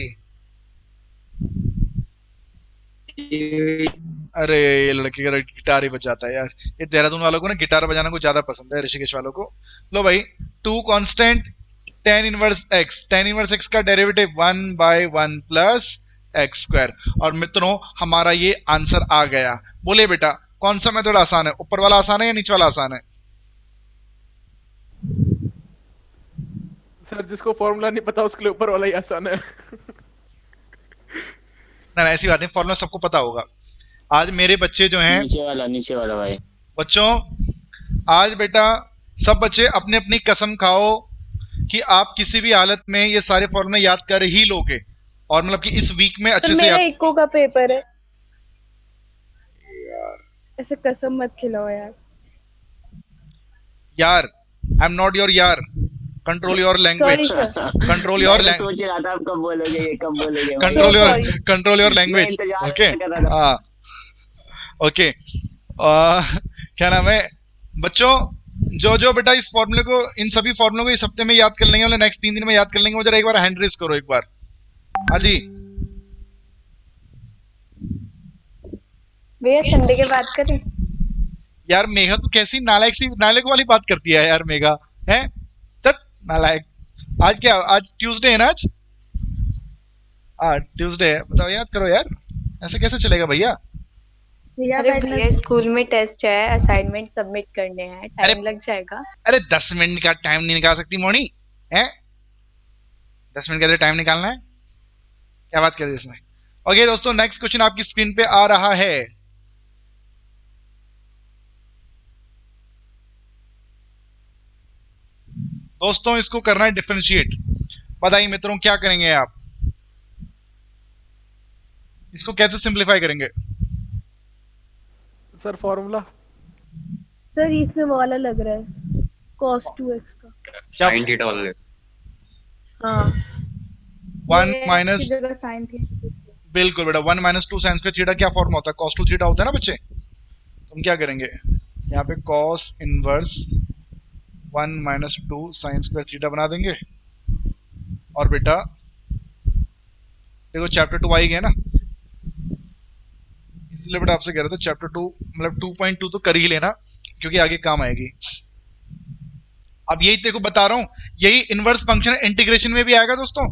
अरे ये लड़के का गिटार ही बजाता है यार, ये देहरादून वालों को ना गिटार बजाना कुछ ज्यादा पसंद है, ऋषिकेश वालों को। लो भाई, 2 constant tan inverse x, tan inverse x का डेरिवेटिव 1/1 प्लस एक्स स्क्वायर। और मित्रों हमारा ये आंसर आ गया। बोले बेटा कौन सा मेथड आसान है, ऊपर वाला आसान है या नीचे वाला आसान है? सर जिसको फॉर्मूला नहीं पता उसके लिए ऊपर वाला ही आसान है। ना ऐसी बात नहीं, फॉर्मूला सबको पता होगा। आज मेरे बच्चे जो हैं, नीचे वाला भाई। बच्चों आज बेटा सब बच्चे अपने अपनी कसम खाओ कि आप किसी भी हालत में ये सारे फॉर्मूले याद कर ही लोगे, और मतलब कि इस वीक में अच्छे तो से मेरा याद। इको का पेपर है, ऐसे कसम मत खिलाओ यार। यार आई एम नॉट योर यार, control your language, sorry sir. Control your मैं सोच रहा था आप कब बोलोगे ये, कब बोलोगे। Control your language. इंतजार ओके कर रहा था। हाँ ओके, क्या नाम है बच्चों, जो जो बेटा इस फॉर्मूले को, इन सभी फॉर्मूलों को इस हफ्ते में याद कर लेंगे, मतलब नेक्स्ट 3 दिन में याद कर लेंगे, वो जरा एक बार हैंड रेज करो एक बार। हाँ जी भैया संडे के बाद करें? यार मेघा तो कैसी नालायक सी, नालायक वाली बात करती है यार मेघा, है तब नालायक। आज क्या, आज ट्यूसडे है ना आज? हाँ ट्यूसडे है, बताओ याद करो यार, ऐसे कैसे चलेगा भैया? भैया अरे भैया Wednesday- स्कूल में टेस्ट है, असाइनमेंट सबमिट करने हैं, अरे- टाइम लग जाएगा। अरे 10 मिनट का टाइम नहीं निकाल सकती मोनी है? 10 मिनट का टाइम निकालना है, क्या बात कर रही है इसमें? ओके दोस्तों, नेक्स्ट क्वेश्चन आपकी स्क्रीन पे आ रहा है। दोस्तों इसको करना है डिफरेंशिएट। बताइए मित्रों क्या करेंगे आप, इसको कैसे सिंपलीफाई करेंगे? Sir formula. सर इसमें वो वाला लग रहा है cos 2x का। साइन थीटा वाला ले। हाँ 1 ये माइनस, इसकी जगह sin थी। बिल्कुल बेटा 1 माइनस 2 साइन स्क्वायर थीटा क्या फॉर्म होता है? cos 2 थीटा होता है ना बच्चे। तुम क्या करेंगे, यहाँ पे cos inverse 1 minus 2 sine square theta बना देंगे। और बेटा देखो चैप्टर 2 आई गया ना, इसलिए बेटा आपसे कह रहा था चैप्टर 2 मतलब 2.2 तो कर ही लेना, क्योंकि आगे काम आएगी। अब यही देखो बता रहा हूं, यही इनवर्स फंक्शन इंटीग्रेशन में भी आएगा दोस्तों,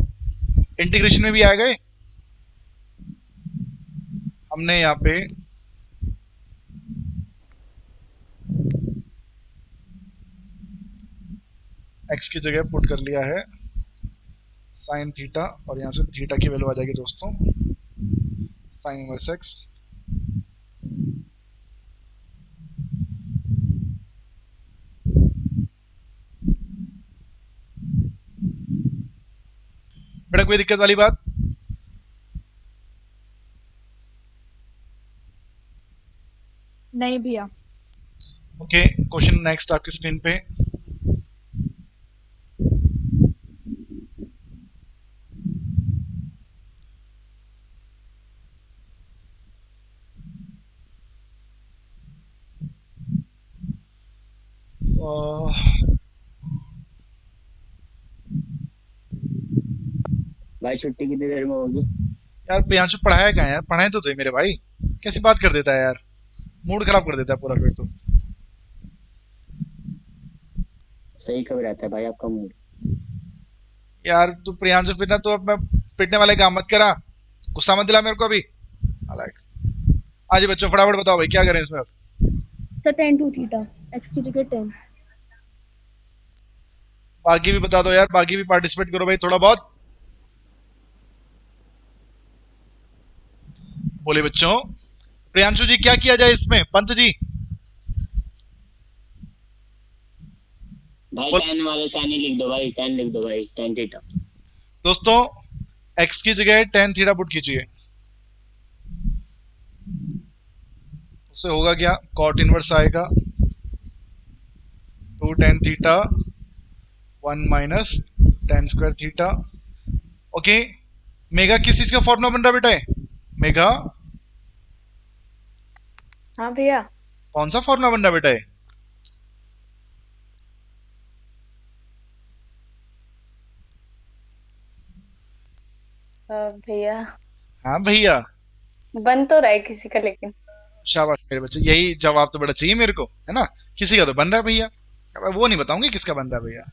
इंटीग्रेशन में भी आएगा ये। हमने यहाँ पे x की जगह पुट कर लिया है साइन थीटा, और यहाँ से थीटा की वैल्यू आ जाएगी दोस्तों साइन इनवर्स x। बेटा कोई दिक्कत वाली बात? नहीं भैया। ओके, क्वेश्चन नेक्स्ट आपकी स्क्रीन पे। भाई छुट्टी कितनी देर में होगी? यार प्रियांशु पढ़ाया कहाँ यार, पढ़ाए तो दे मेरे भाई, कैसी बात कर देता है यार, मूड खराब कर देता है पूरा फिर तो। सही कब रहता है भाई आपका मूड? यार तू प्रियांशु फिर ना, तो अब मैं पिटने वाले काम मत करा, गुस्सा मत दिला मेरे को अभी। आज बच्चों फटाफट बताओ भाई क्या करें इसमें अब? सर tan 2 थीटा x की जगह 10। बाकी भी बता दो यार, बाकी भी पार्टिसिपेट करो भाई थोड़ा बहुत। बोले बच्चों प्रियांशु जी क्या किया जाए इसमें, पंत जी? भाई बोल- tan वाले tan ही लिख दो भाई, tan लिख दो भाई, tan थीटा। दोस्तों x की जगह tan थीटा पुट कीजिए, उससे होगा क्या, cot इनवर्स आएगा 2 tan theta 1 minus tan square theta. Okay, mega किस चीज का फॉर्मूला बन रहा है बेटा? मेगा हाँ भैया। कौन सा फॉर्मूला बन रहा है बेटा? भैया हाँ भैया, बन तो रहा है किसी का, लेकिन शाबाश मेरे बच्चे, यही जवाब तो बड़ा चाहिए मेरे को, है ना? किसी का तो बन रहा है भैया, अब वो नहीं बताऊंगी किसका बन रहा है भैया।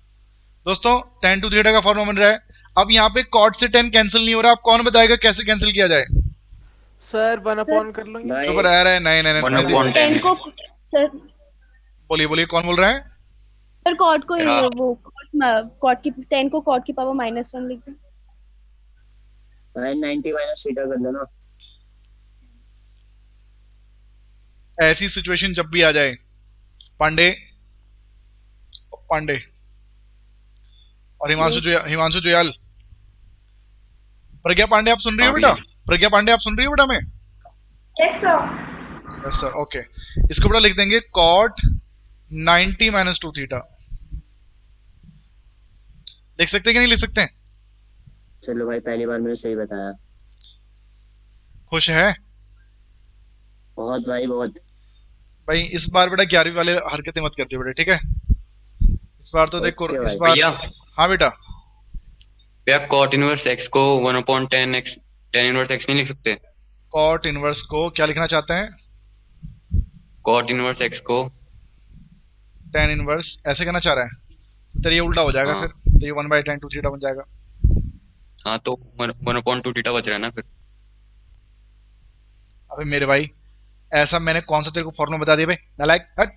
दोस्तों tan टू थीटा का फॉर्मूला बन रहा है। अब यहाँ पे cot से tan कैंसिल नहीं हो रहा, आप कौन बताएगा कैसे कैंसिल किया जाए? सर 1/, कर लो ये। भाई ऊपर आ रहा है, नहीं नहीं नहीं, 1/10 10 को सर बोलिए बोलिए कौन बोल रहा है? सर कॉट को मेरा- वो कॉट की 10 को कॉट की पावर -1 लिख दो। भाई 90 माइनस थीटा कर दो ना। ऐसी सिचुएशन जब भी आ जाए, पांडे पांडे और हिमांशु जुयाल, प्रज्ञा पांडे आप सुन रही हो हाँ बेटा? भैया। प्रज्ञा पांडे आप सुन रही हो बेटा? मैं यस सर, ओके। इसको बेटा लिख देंगे cot 90 माइनस 2 थीटा। लिख सकते हैं कि नहीं लिख सकते हैं? चलो भाई, पहली बार मैंने सही बताया। खुश है बहुत भाई, बहुत। भाई? इस बार बेटा 11वीं वाले हरकतें मत करते बेटा, ठीक है? इस बार तो देखो, ओके इस भाई। बार भैया हाँ बेटा, भैया cot इनवर्स x को 1/10 x tan इनवर्स x नहीं लिख सकते? cot इनवर्स को क्या लिखना चाहते हैं? cot इनवर्स x को tan इनवर्स ऐसे करना चाह रहा है, तो ये उल्टा हो जाएगा हाँ। फिर, तो ये 1/tan 2 थीटा बन जाएगा। हाँ तो 1/2 थीटा बच रहा है ना फिर। अबे मेरे भाई, ऐसा मैंने कौन सा तेरे को फॉर्मूला बता दिया भाई, नालायक, हट।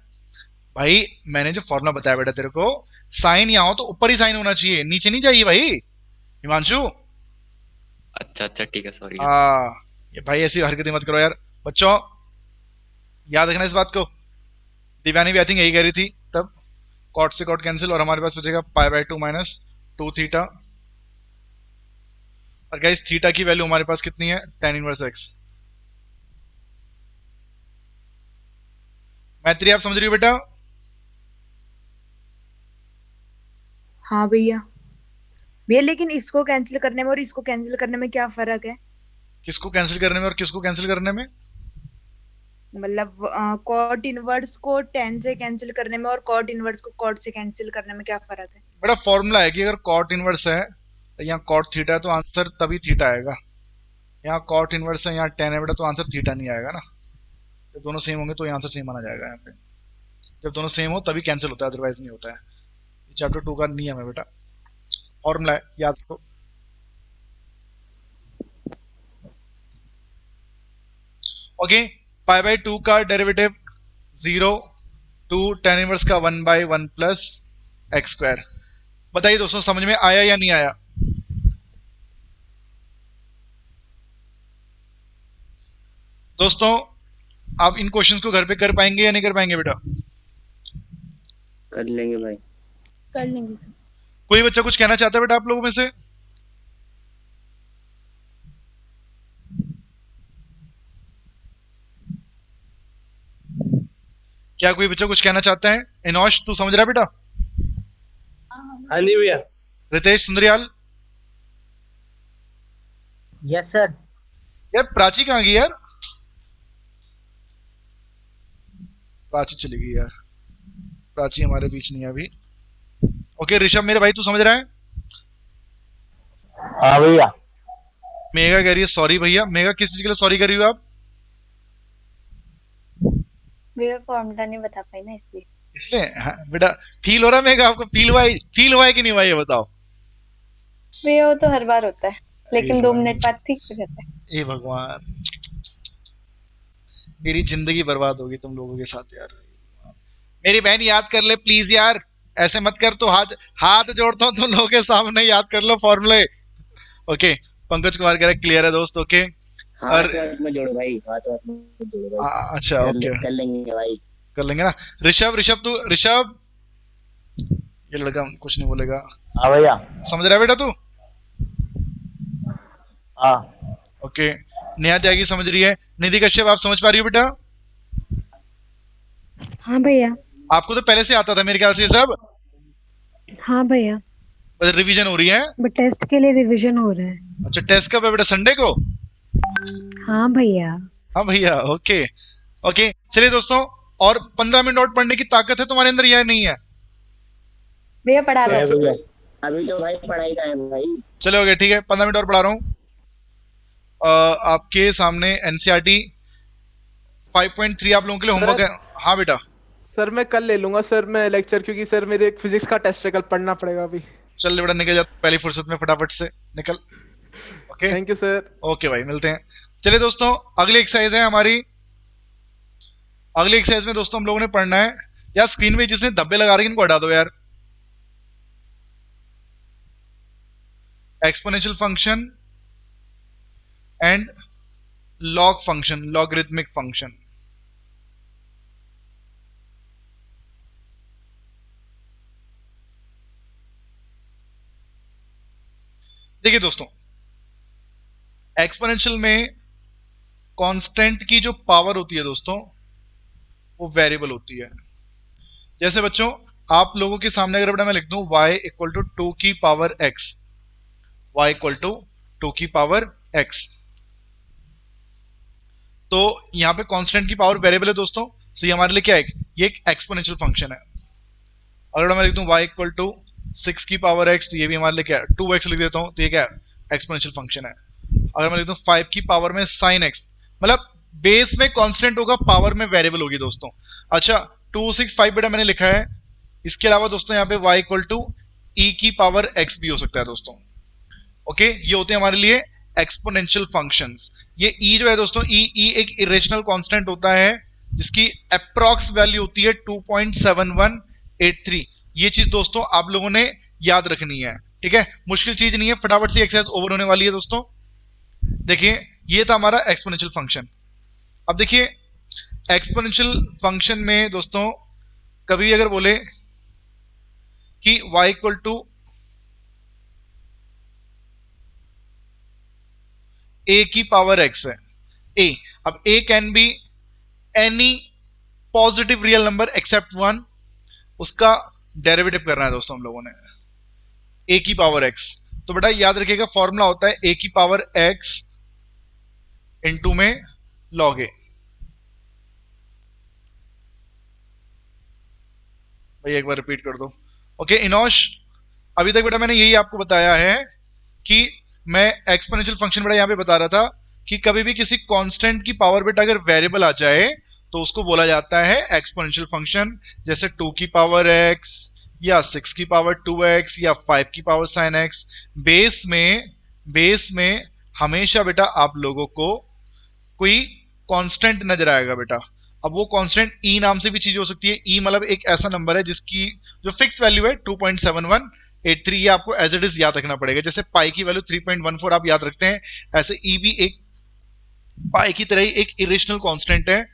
भाई मैंने जो फॉर्मूला बताया बेटा तेरे को, साइन यहाँ हो तो ऊपर ही साइन होना चाहिए, नीचे नहीं चाहिए भाई हिमांशु। अच्छा अच्छा ठीक है, सॉरी। ये भाई ऐसी हरकतें मत करो यार बच्चों, याद रखना इस बात को। दिव्यानी भी आई थिंक यही कह रही थी तब, cot से cot कैंसिल और हमारे पास बचेगा π/2 माइनस 2 थीटा। और गाइस थीटा की वैल्यू हमारे पास कितनी है? tan inverse x। मैत्री आप समझ रही हो बेटा? हाँ भैया। भैया लेकिन इसको कैंसिल करने में और इसको कैंसिल करने में क्या फर्क है? किसको कैंसिल करने में और किसको कैंसिल करने में? मतलब कॉट इनवर्स को tan से कैंसिल करने में और कॉट इनवर्स को कॉट से कैंसिल करने में क्या फर्क है? बेटा फॉर्मूला है कि अगर cot इनवर्स है यहाँ cot थीटा है तो आंसर तभी थीटा आएगा। यहाँ cot इनवर्स है, यहाँ tan है बेटा, तो आंसर थीटा नहीं आएगा ना। जब दोनों सेम होंगे तो ये आंसर सेम माना जाएगा। यहाँ पे जब दोनों सेम हो तभी कैंसिल होता है, अदरवाइज नहीं होता है। चैप्टर 2 का नियम है बेटा, फॉर्मूला है, याद रखो। ओके, π/2 का डेरिवेटिव 0 टू tan इनवर्स का 1/1 प्लस एक्स स्क्वायर। बताइए दोस्तों समझ में आया या नहीं आया? दोस्तों आप इन क्वेश्चंस को घर पे कर पाएंगे या नहीं कर पाएंगे बेटा? कर लेंगे भाई। कर लेंगे सर। कोई बच्चा कुछ कहना चाहता है बेटा आप लोगों में से? क्या कोई बच्चा कुछ कहना चाहता है? इनोश तू समझ रहा है बेटा? हाँ जी भैया। रितेश सुंदरियाल? Yes sir. यार प्राची कहाँ गई यार? प्राची चली गई यार, प्राची हमारे बीच नहीं है अभी। ओके ऋषभ मेरे भाई तू समझ रहा है? हाँ भैया। मेगा कह रही है सॉरी भैया। मेगा किस चीज के लिए सॉरी कर रही हो आप? भैया फॉर्मूला नहीं बता पाई ना इसलिए। इसलिए हाँ, बेटा फील हो रहा है मेगा आपको? फील हुआ है कि नहीं हुआ ये बताओ? भैया वो तो हर बार होता है, लेकिन ये 2 बात। मिनट बाद ठीक हो जाता है। ए भगवान, मेरी जिंदगी बर्बाद होगी तुम लोगों के साथ यार। मेरी बहन याद कर ले प्लीज यार, ऐसे मत कर। तो हाथ जोड़ता हूँ तुम लोगों के सामने, याद कर लो फॉर्मूले। ओके पंकज कुमार कह रहे क्लियर है दोस्त। ओके हाथ वाथ में जोड़ो भाई, हाथ वाथ में जोड़ो भाई। अच्छा ओके कर लेंगे भाई। कर लेंगे ना। ऋषभ ये लड़का कुछ नहीं बोलेगा। हाँ भैया। समझ रहा है बेटा तू? हाँ ओके। नेहा त्यागी समझ रही है। निधि कश्यप आप समझ पा रही हो बेटा? हाँ भैया। आपको तो पहले से आता था मेरे ख्याल से ये सब, हाँ भैया, बस रिवीजन हो रही है। बट टेस्ट के लिए रिवीजन हो रहा है। अच्छा टेस्ट कब है बेटा? संडे को? हाँ भैया। हाँ भैया ओके ओके। चलिए दोस्तों, और 15 मिनट और पढ़ने की ताकत है तुम्हारे अंदर या नहीं है? भैया पढ़ा दो। है भैया। अभी तो भाई पढ़ाई का है भाई। चलो ओके ठीक है, 15 मिनट और पढ़ा रहा हूँ। आपके सामने एनसीईआरटी 5.3 आप लोगों के लिए होमवर्क है। हाँ बेटा। सर मैं कल ले लूंगा सर मैं लेक्चर, क्योंकि सर मेरे एक फिजिक्स का टेस्ट है, कल पढ़ना पड़ेगा अभी। चल बेटा निकल जा पहली फुर्सत में, फटाफट से निकल। Okay thank you sir. Okay भाई, मिलते हैं। चलिए दोस्तों, अगली एक्सरसाइज है हमारी। अगली एक्सरसाइज में दोस्तों हम लोगों ने पढ़ना है, यार स्क्रीन में जिसने धब्बे लगा रखे इनको हटा दो यार। Exponential function and log function, logarithmic function. देखिए दोस्तों, एक्सपोनेंशियल में कांस्टेंट की जो पावर होती है दोस्तों, वो वेरिएबल होती है। जैसे बच्चों आप लोगों के सामने अगर बेटा मैं लिख दूं y इक्वल टू 2 की power x, y equal to 2 की पावर x, तो यहां पे कांस्टेंट की पावर वेरिएबल है दोस्तों, तो ये हमारे लिए क्या है? ये एक एक्सपोनेंशियल फंक्शन है। अगर मैं लिख दूं y इक्वल टू 6 की पावर x, तो ये भी हमारे लिए क्या है? 2x लिख देता हूं, तो ये क्या है? एक्सपोनेंशियल फंक्शन है। अगर मैं लिख दूं 5 की पावर में sin x, मतलब बेस में कांस्टेंट होगा, पावर में वेरिएबल होगी दोस्तों। अच्छा 265 बेटा मैंने लिखा है। इसके अलावा दोस्तों यहाँ पे y इक्वल टू e की पावर x भी हो सकता है दोस्तों। ओके, ये होते हैं हमारे लिए एक्सपोनेंशियल फंक्शंस। ये e जो है दोस्तों, e एक इरेशनल कांस्टेंट होता है जिसकी अप्रॉक्स वैल्यू होती है 2.7183। ये चीज दोस्तों आप लोगों ने याद रखनी है, ठीक है? मुश्किल चीज नहीं है, फटाफट से एक्सरसाइज ओवर होने वाली है दोस्तों। देखिए ये था हमारा एक्सपोनेंशियल फंक्शन। अब देखिए एक्सपोनेंशियल फंक्शन में दोस्तों कभी अगर बोले कि y इक्वल टू a की पावर x है, a, अब a can be any positive real number except 1, उसका डेरिवेटिव करना है दोस्तों हम लोगों ने, a की पावर x। तो बेटा याद रखिएगा फॉर्मूला होता है a की पावर x इनटू में log a। भाई एक बार रिपीट कर दो। ओके इनोश, अभी तक बेटा मैंने यही आपको बताया है कि मैं एक्सपोनेंशियल फंक्शन बेटा यहां पे बता रहा था कि कभी भी किसी कांस्टेंट की पावर बेटा अगर वेरिएबल आ जाए तो उसको बोला जाता है एक्सपोनेंशियल फंक्शन। जैसे 2 की पावर x या 6 की पावर 2x या 5 की पावर sin x। बेस में हमेशा बेटा आप लोगों को कोई कांस्टेंट नजर आएगा बेटा। अब वो कांस्टेंट e नाम से भी चीज हो सकती है। e मतलब एक ऐसा नंबर है जिसकी जो फिक्स वैल्यू है 2.7183, ये आपको एज इट इज याद रखना पड़ेगा। जैसे पाई की वैल्यू 3.14 आप याद रखते हैं, ऐसे e भी एक पाई की तरह ही एक इरेशनल कांस्टेंट है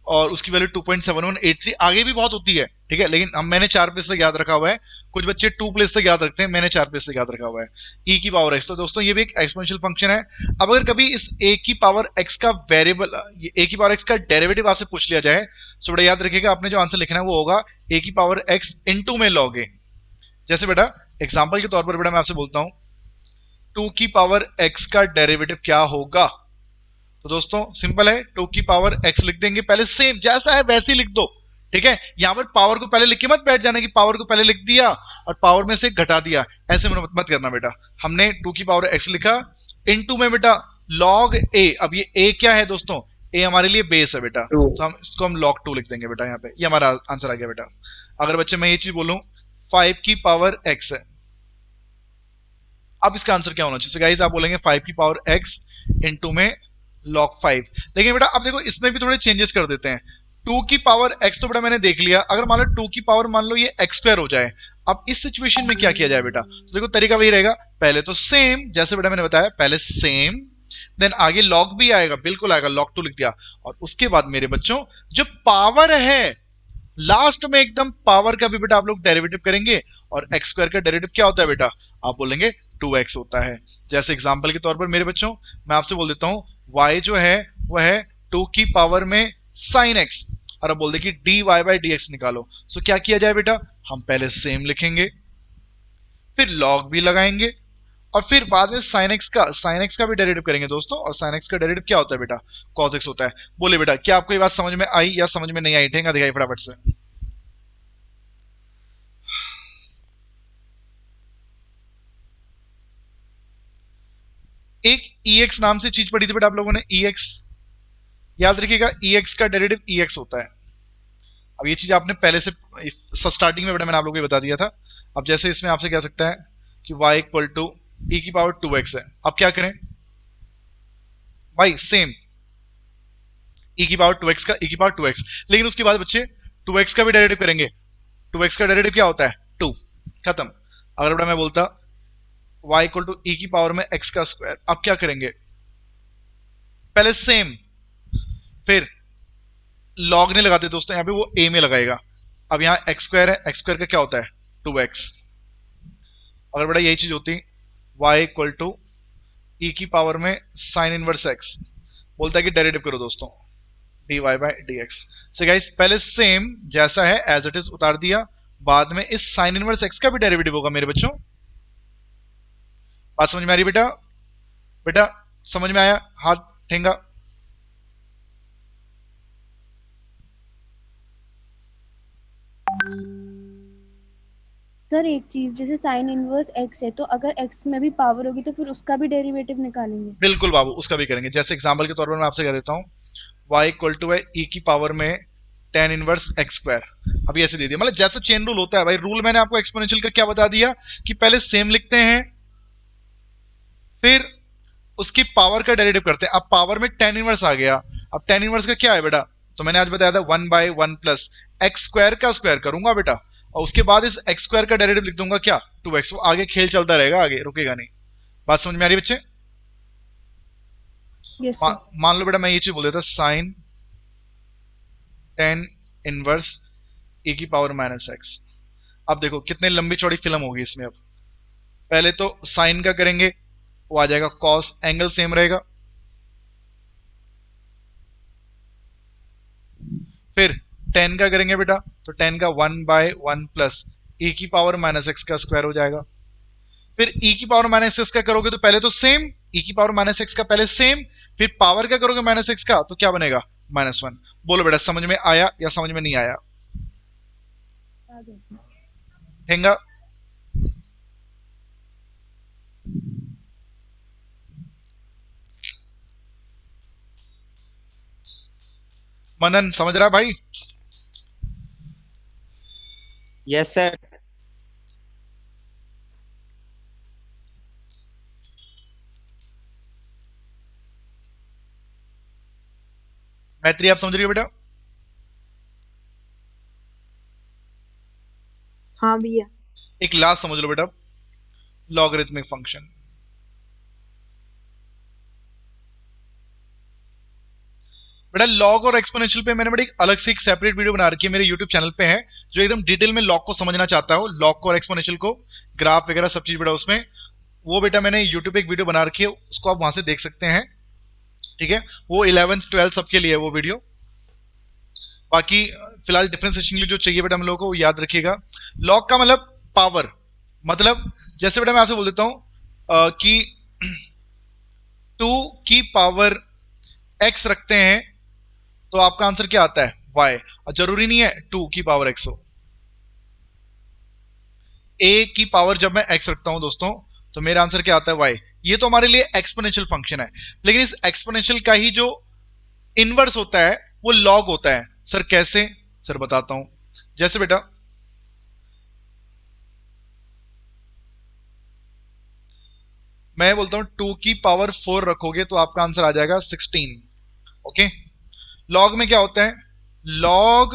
और उसकी वैल्यू 2.7183। आगे भी बहुत होती है, ठीक है, लेकिन मैंने 4 प्लेस तक याद रखा हुआ है। कुछ बच्चे 2 प्लेस तक याद रखते हैं, मैंने 4 प्लेस तक याद रखा हुआ है e की पावर x। तो दोस्तों ये भी एक एक्सपोनेंशियल फंक्शन है। अब अगर कभी इस a की पावर x का वेरिएबल, a की पावर x का डेरिवेटिव आपसे पूछ लिया जाए, तो बेटा याद रखिएगा आपने जो आंसर लिखना है वो होगा a की पावर x इनटू में log a। जैसे बेटा एग्जांपल के तौर पर बेटा मैं आपसे बोलता हूं 2 की पावर x का डेरिवेटिव क्या होगा, तो दोस्तों सिंपल है, 2 की पावर x लिख देंगे पहले, सेम जैसा है वैसे ही लिख दो, ठीक है? यहां पर पावर को पहले लिख के मत बैठ जाना कि पावर को पहले लिख दिया और पावर में से घटा दिया, ऐसे मत करना बेटा। हमने 2 की पावर x लिखा इनटू में बेटा log a। अब ये a क्या है दोस्तों? a हमारे लिए बेस है बेटा, तो हम इसको हम log 2 लिख देंगे बेटा यहाँ पे। ये हमारा आंसर आ गया बेटा। अगर बच्चे मैं ये चीज बोलूं 5 की पावर x है, अब इसका आंसर क्या होना चाहिए? गाइस आप बोलेंगे 5 की पावर x इनटू में log 5। लेकिन बेटा अब देखो इसमें भी थोड़े चेंजेस कर देते हैं। 2 की पावर x तो बेटा मैंने देख लिया, अगर मान लो 2 की पावर मान लो ये x स्क्वायर हो जाए, अब इस सिचुएशन में क्या किया जाए बेटा? तो देखो तरीका वही रहेगा, पहले तो सेम जैसे बेटा मैंने बताया, पहले सेम देन आगे log भी आएगा, बिल्कुल आएगा, log 2 लिख दिया। और उसके बाद मेरे बच्चों जो पावर है लास्ट में एकदम पावर का भी बेटा आप लोग डेरिवेटिव करेंगे, और एक्स स्क्वायर का डेरिवेटिव क्या होता है बेटा, आप बोलेंगे 2x होता है। जैसे एग्जांपल के तौर पर मेरे बच्चों मैं आपसे बोल देता हूं y जो है वह है 2 की पावर में sin x, और अब बोल दे कि dy बाई dx निकालो। सो क्या किया जाए बेटा, हम पहले सेम लिखेंगे, फिर log भी लगाएंगे, और फिर बाद में sin x का भी डेरिवेटिव करेंगे दोस्तों। और sin x का डेरिवेटिव क्या होता है बेटा, cos x होता है। बोले बेटा क्या आपको ये बात समझ में आई या समझ में नहीं आई, ठेंगा दिखाई फटाफट से। एक ex नाम से चीज पढ़ी थी बेटा आप लोगों ने, ex, याद रखिएगा ex का डेरिवेटिव ex होता है। अब ये चीज आपने पहले से स्टार्टिंग में बेटा मैंने आप लोगों को बता दिया था। अब जैसे इसमें आपसे क्या सकता है कि y इक्वल टू e की पावर 2x है, अब क्या करें भाई, सेम e की पावर 2x का e की पावर 2x, लेकिन उसके बाद बच्चे 2x का भी डेरिवेटिव करेंगे। 2x का डेरिवेटिव क्या होता है, 2, खत्म। अगर बेटा मैं बोलता y इक्वल टू e की पावर में x का स्क्वायर, अब क्या करेंगे, पहले सेम, फिर log नहीं लगाते दोस्तों, यहां पे वो a में लगाएगा। अब यहां x स्क्वायर है, x स्क्वायर का क्या होता है 2x। अगर बेटा यही चीज होती y इक्वल टू e की पावर में साइन इनवर्स x, बोलता है कि डेरिवेटिव करो दोस्तों dy by dx। So guys पहले सेम जैसा है एज इट इज उतार दिया, बाद में इस साइन इनवर्स x का भी डेरिवेटिव होगा मेरे बच्चों। बात समझ में आ रही बेटा, बेटा समझ में आया, हाथ ठेंगा। सर एक चीज, जैसे साइन इनवर्स x है तो अगर x में भी पावर होगी तो फिर उसका भी डेरिवेटिव निकालेंगे। बिल्कुल बाबू, उसका भी करेंगे। जैसे एग्जांपल के तौर पर मैं आपसे कह देता हूं y इक्वल टू है e की पावर में tan इनवर्स x स्क्वायर, अभी ऐसे दे दिया, मतलब जैसा चेन रूल होता है भाई। रूल मैंने आपको एक्सपोनेंशियल का क्या बता दिया कि पहले सेम लिखते हैं, फिर उसकी पावर का डेरिवेटिव करते हैं। अब पावर में tan इनवर्स आ गया, अब tan इनवर्स का क्या है बेटा, तो मैंने आज बताया था 1 बाई 1 प्लस एक्स स्क्वायर का स्क्वायर करूंगा बेटा, और उसके बाद इस एक्स स्क्वायर का डेरिवेटिव लिख दूंगा क्या 2x। वो आगे खेल चलता रहेगा, आगे रुकेगा नहीं। बात समझ में आ रही बच्चे। Yes sir. मान लो बेटा मैं ये चीज बोल देता साइन tan इनवर्स e की पावर माइनस x। अब देखो कितनी लंबी चौड़ी फिल्म होगी इसमें। अब पहले तो साइन का करेंगे, वो आ जाएगा cos, एंगल सेम रहेगा, फिर tan का करेंगे बेटा, तो tan का 1 बाय 1 प्लस e की पावर माइनस x का स्क्वायर हो जाएगा। फिर e की पावर माइनस x का करोगे तो पहले तो सेम, e की पावर माइनस x का पहले सेम, फिर पावर का करोगे माइनस x का, तो क्या बनेगा -1। बोलो बेटा समझ में आया या समझ में नहीं आया, आ गया सर। ठेंगा। मनन समझ रहा भाई। Yes sir. मैत्री आप समझ रही हो बेटा। हाँ भैया। एक लास्ट समझ लो बेटा, लॉगरिथमिक फंक्शन। बेटा लॉग और एक्सपोनेंशियल पे मैंने बड़ी अलग से एक सेपरेट वीडियो बना रखी है, मेरे यूट्यूब चैनल पे है। जो एकदम डिटेल में लॉग को समझना चाहता हो, लॉग को और एक्सपोनेंशियल को, ग्राफ वगैरह सब चीज बेटा उसमें, वो बेटा मैंने यूट्यूब पे एक वीडियो बना रखी है, उसको आप वहां से देख सकते हैं। ठीक है, वो 11th 12th सबके लिए है वो वीडियो। बाकी फिलहाल डिफरेंशिएशन के लिए जो चाहिए बेटा हम लोगों को, वो याद रखिएगा। लॉग का मतलब पावर, मतलब जैसे बेटा मैं आपसे बोल देता हूं कि 2 की पावर x रखते हैं तो आपका आंसर क्या आता है y, और जरूरी नहीं है 2 की पावर x हो। a की पावर जब मैं x रखता हूं दोस्तों तो मेरा आंसर क्या आता है y। ये तो हमारे लिए एक्सपोनेंशियल फंक्शन है, लेकिन इस एक्सपोनेंशियल का ही जो इनवर्स होता है वो लॉग होता है। सर कैसे, सर बताता हूं। जैसे बेटा मैं बोलता हूं 2 की पावर 4 रखोगे तो आपका आंसर आ जाएगा 16। ओके, लॉग में क्या होता है, लॉग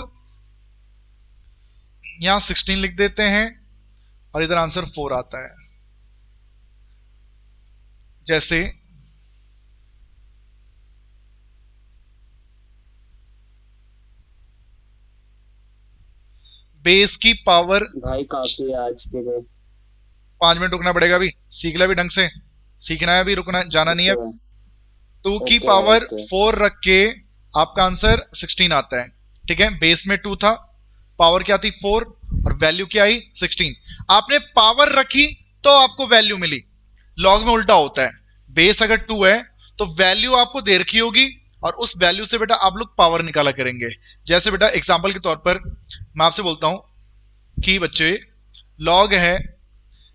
यहां 16 लिख देते हैं और इधर आंसर 4 आता है। जैसे बेस की पावर, भाई काफी है आज के लिए। 5 मिनट रुकना पड़ेगा अभी, सीख ले अभी ढंग से, सीखना है अभी, रुकना जाना नहीं है। ओके भाई, 2 की ओके पावर ओके। 4 रख के आपका आंसर 16 आता है, ठीक है। बेस में 2 था, पावर क्या थी 4, और वैल्यू क्या आई 16। आपने पावर रखी तो आपको वैल्यू मिली। लॉग में उल्टा होता है, बेस अगर 2 है तो वैल्यू आपको दे रखी होगी और उस वैल्यू से बेटा आप लोग पावर निकाला करेंगे। जैसे बेटा एग्जांपल के तौर पर मैं आपसे बोलता हूं कि बच्चे लॉग है,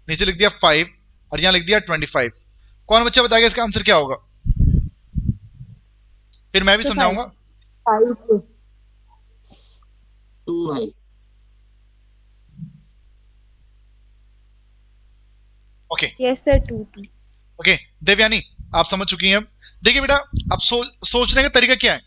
नीचे लिख दिया 5 और यहां लिख दिया 25। कौन बच्चा बताएगा इसका आंसर क्या होगा? फिर मैं भी तो समझाऊंगा। 2 भाई। Okay yes sir 2 2। Okay Devyani, आप समझ चुकी हैं अब। देखिए बेटा, अब सोचने का तरीका क्या है।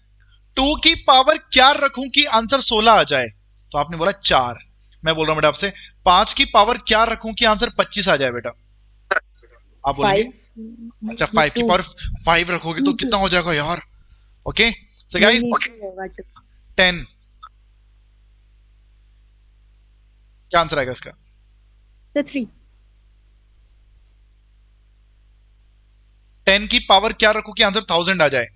2 की पावर 4 रखूं कि आंसर 16 आ जाए, तो आपने बोला 4। मैं बोल रहा हूं बेटा आपसे 5 की पावर 4 रखूं कि आंसर 25 आ जाए बेटा, आप बोलेंगे 5 अच्छा 5 की पावर 5 रखोगे तो कितना हो जाएगा यार? ओके सो गाइस 10 क्या आंसर आएगा इसका? तो 3। 10 की पावर क्या रखो कि आंसर 1000 आ जाए?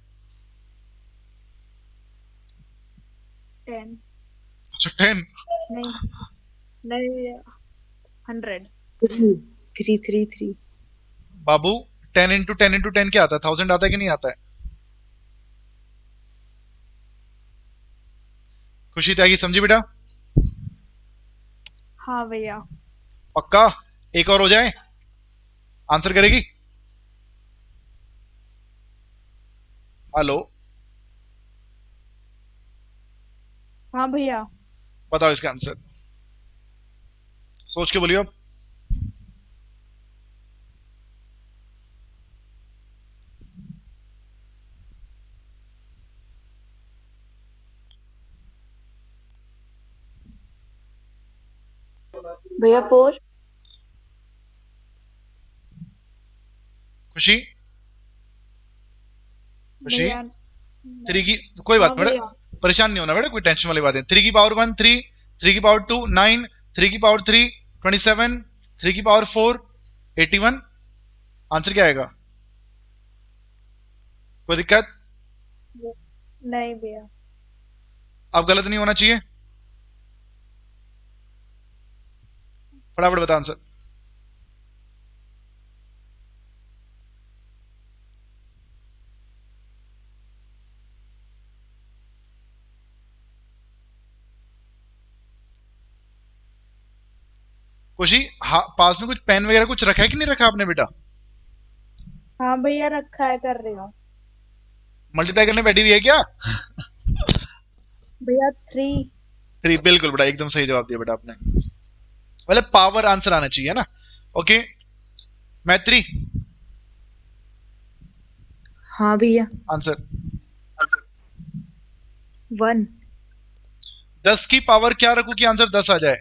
10 अच्छा 10। नहीं नहीं भैया 100 3 बाबू 10 इंटू 10 इंटू 10 क्या आता है? 1000 आता है कि नहीं आता है? खुशी त्यागी समझी बेटा? हाँ भैया। पक्का? एक और हो जाए आंसर करेगी? हेलो हाँ भैया। बताओ इसका आंसर, सोच के बोलियो अब। भैया 4। खुशी खुशी भैया 3 की कोई बात हाँ नहीं भैया। बेटा, परेशान नहीं होना बेटा, कोई टेंशन वाली बात नहीं। 3 की पावर 1 3, 3 की पावर 2 9, 3 की पावर 3 27, 3 की पावर 4 81। आंसर क्या आएगा? कोई दिक्कत? नहीं भैया। अब गलत नहीं होना चाहिए, फटाफट बता आंसर। खुशी पास में कुछ पेन वगैरह कुछ रखा है कि नहीं रखा आपने बेटा? हाँ भैया रखा है, कर रही हूँ मल्टीप्लाई करने बैठी हुई है क्या? भैया। 3 3 बिल्कुल बेटा, एकदम सही जवाब दिया बेटा आपने। मतलब पावर आंसर आना चाहिए ना। ओके मैत्री हाँ भैया। आंसर 1 10 की पावर क्या रखूं कि आंसर 10 आ जाए?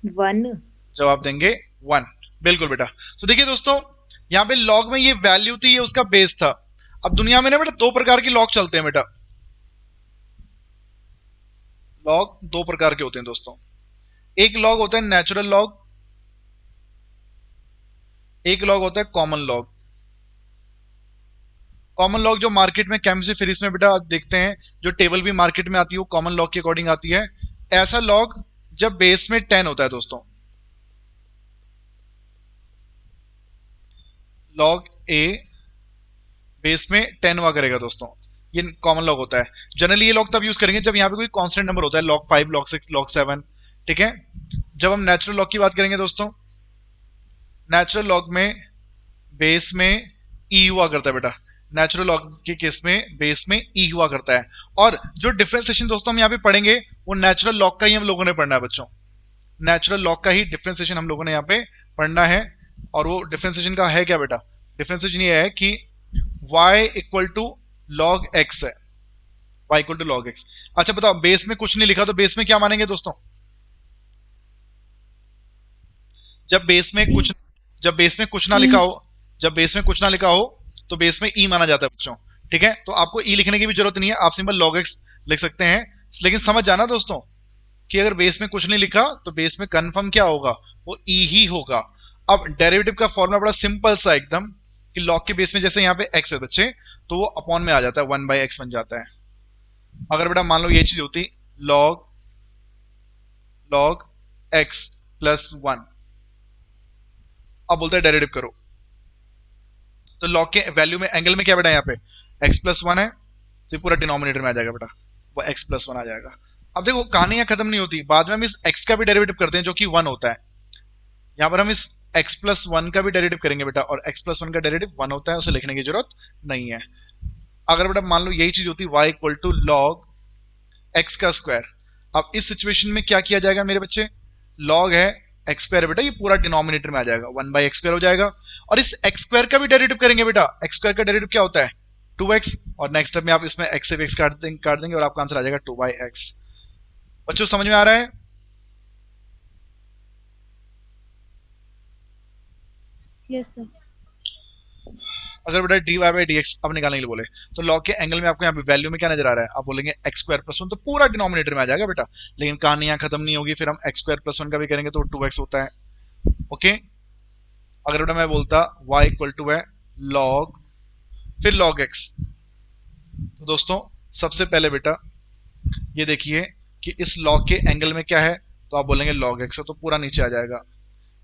1 जवाब देंगे 1। बिल्कुल बेटा। तो देखिए दोस्तों, यहाँ पे लॉग में ये वैल्यू थी, ये उसका बेस था। अब दुनिया में ना बेटा 2 प्रकार के लॉग चलते हैं बेटा। लॉग 2 प्रकार के होते हैं दोस्तों। एक लॉग होता है नेचुरल लॉग, एक लॉग होता है कॉमन लॉग। कॉमन लॉग जो मार्केट में केमिस्ट्री फिजिक्स में बेटा आप देखते हैं, जो टेबल भी मार्केट में आती है वो कॉमन लॉग के अकॉर्डिंग आती है। ऐसा लॉग जब बेस में 10 होता है दोस्तों, लॉग ए बेस में 10 हुआ करेगा दोस्तों, ये कॉमन लॉग होता है। जनरली ये लॉग तब यूज करेंगे जब यहाँ पे कोई कांस्टेंट नंबर होता है, लॉग 5 लॉग 6 लॉग 7, ठीक है। जब हम नेचुरल लॉग की बात करेंगे दोस्तों, नेचुरल लॉग में बेस में ई हुआ करता है बेटा। नेचुरल लॉग के केस में बेस में ई हुआ करता है। और जो डिफरेंशिएशन दोस्तों हम यहाँ पे पढ़ेंगे वो नेचुरल लॉग का ही हम लोगों ने पढ़ना है बच्चों। नेचुरल लॉग का ही डिफरेंशिएशन हम लोगों ने यहाँ पे पढ़ना है। और वो डिफरेंशिएशन का है क्या बेटा? डिफरेंशिएशन ये है कि y equal to log x है, y equal to log x। अच्छा बताओ, बेस में कुछ नहीं लिखा तो बेस में क्या मानेंगे दोस्तों? जब बेस में कुछ ना लिखा हो, जब बेस में कुछ ना लिखा हो तो बेस में ई माना जाता है बच्चों, ठीक है। तो आपको ई लिखने की भी जरूरत नहीं है, आप सिंपल log x लिख सकते हैं। लेकिन समझ जाना दोस्तों, कि अगर बेस में कुछ नहीं लिखा तो बेस में कंफर्म क्या होगा, वो ई ही होगा। अब डेरिवेटिव का फॉर्मूला बड़ा सिंपल सा एकदम, कि लॉग के बेस में जैसे यहाँ पे एक्स है बच्चे, तो वो अपॉन में आ जाता है, 1/x बन जाता है। अगर बेटा मान लो ये चीज होती लॉग x प्लस 1, अब बोलते हैं डेरिवेटिव करो, तो लॉग के वैल्यू में एंगल में क्या बेटा यहाँ पे x प्लस 1 है, तो ये पूरा डिनोमिनेटर में आ जाएगा बेटा, वो x प्लस 1 आ जाएगा। अब देखो कहानियां खत्म नहीं होती, बाद में हम इस x का भी डेरिवेटिव करते हैं जो कि 1 होता है। यहाँ पर हम इस x प्लस 1 का भी डेरिवेटिव करेंगे बेटा, और x प्लस 1 का डेरिवेटिव 1 होता है, उसे लिखने की जरूरत नहीं है। अगर बेटा मान लो यही चीज होती y equal to log x का स्क्वायर, अब इस सिचुएशन में क्या किया जाएगा मेरे बच्चे, लॉग है x स्क्वायर बेटा, ये पूरा डिनोमिनेटर में आ जाएगा, 1/x स्क्वायर हो जाएगा। और इस x स्क्वायर का भी डेरिवेटिव करेंगे बेटा, x स्क्वायर का डेरिवेटिव क्या होता है 2x, और नेक्स्ट स्टेप में आप इसमें x से भी x काट देंगे और आपका आंसर आ जाएगा 2/x। बच्चों समझ में आ रहा है? Yes sir. अगर बेटा dy/dx अब निकालने के लिए बोले तो लॉग के एंगल में आपको यहाँ पे वैल्यू में क्या नजर आ रहा है, आप बोलेंगे x स्क्वायर प्लस 1, तो पूरा डिनोमिनेटर में आ जाएगा बेटा। लेकिन कहानी यहाँ खत्म नहीं होगी, फिर हम x स्क्वायर प्लस 1 का भी करेंगे तो 2x होता है। ओके, अगर बेटा मैं बोलता y इक्वल टू है लॉग फिर log x, तो दोस्तों सबसे पहले बेटा ये देखिए कि इस लॉग के एंगल में क्या है, तो आप बोलेंगे log x है, तो पूरा नीचे आ जाएगा।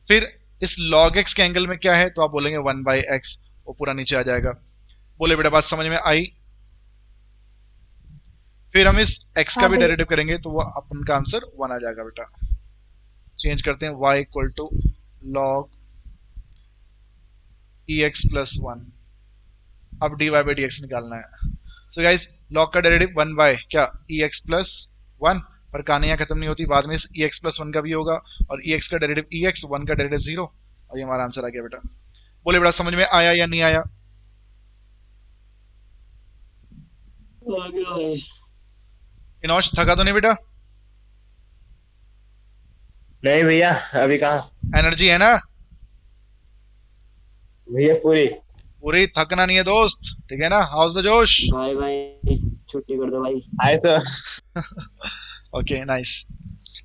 फिर इस log x के एंगल में क्या है, तो आप बोलेंगे 1/x, वो पूरा नीचे आ जाएगा। बोले बेटा बात समझ में आई? फिर हम इस x का हाँ भी भैया। डेरिवेटिव करेंगे तो वो अपन का आंसर 1 आ जाएगा बेटा। चेंज करते हैं, y equal to log ex plus 1, अब dy/dx निकालना है। सो गाइस log का डेरिवेटिव 1 क्या ex प्लस 1, पर कहानियां खत्म नहीं होती, बाद में इस ex प्लस 1 का भी होगा, और ex का डेरिवेटिव ex, 1 का डेरिवेटिव 0, और ये हमारा आंसर आ गया बेटा। बोले बेटा समझ में आया या नहीं आया? इनोश थका तो नहीं बेटा? नहीं भैया अभी कहाँ, एनर्जी है ना भैया पूरी। पूरी, थकना नहीं है दोस्त, ठीक है ना? हाउस द जोश। भाई भाई छुट्टी कर दो भाई। आए तो ओके नाइस।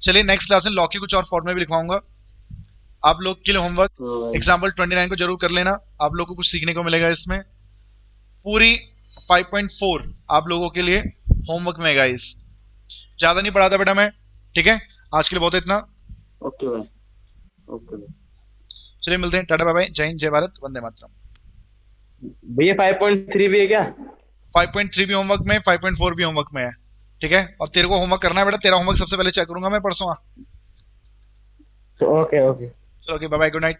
चलिए नेक्स्ट क्लास में लॉ के कुछ और फॉर्मूले भी लिखवाऊंगा आप लोग के लिए। होमवर्क एग्जाम्पल 29 को जरूर कर लेना, आप लोग को कुछ सीखने को मिलेगा इसमें। पूरी 5.4 आप लोगों के लिए होमवर्क में गाइस, ज्यादा नहीं पढ़ाता बेटा मैं, ठीक है? आज के लिए बहुत है इतना। ओके भाई, ओके भाई। चलिए मिलते हैं, टाटा बाय बाय, जय हिंद जय भारत, वंदे मातरम। भैया 5.3 भी है क्या? 5.3 भी होमवर्क में, 5.4 भी होमवर्क में है, ठीक है? और तेरे को होमवर्क करना है बेटा, तेरा होमवर्क सबसे पहले चेक करूंगा मैं परसों। Okay okay. चलो okay, bye bye, good night.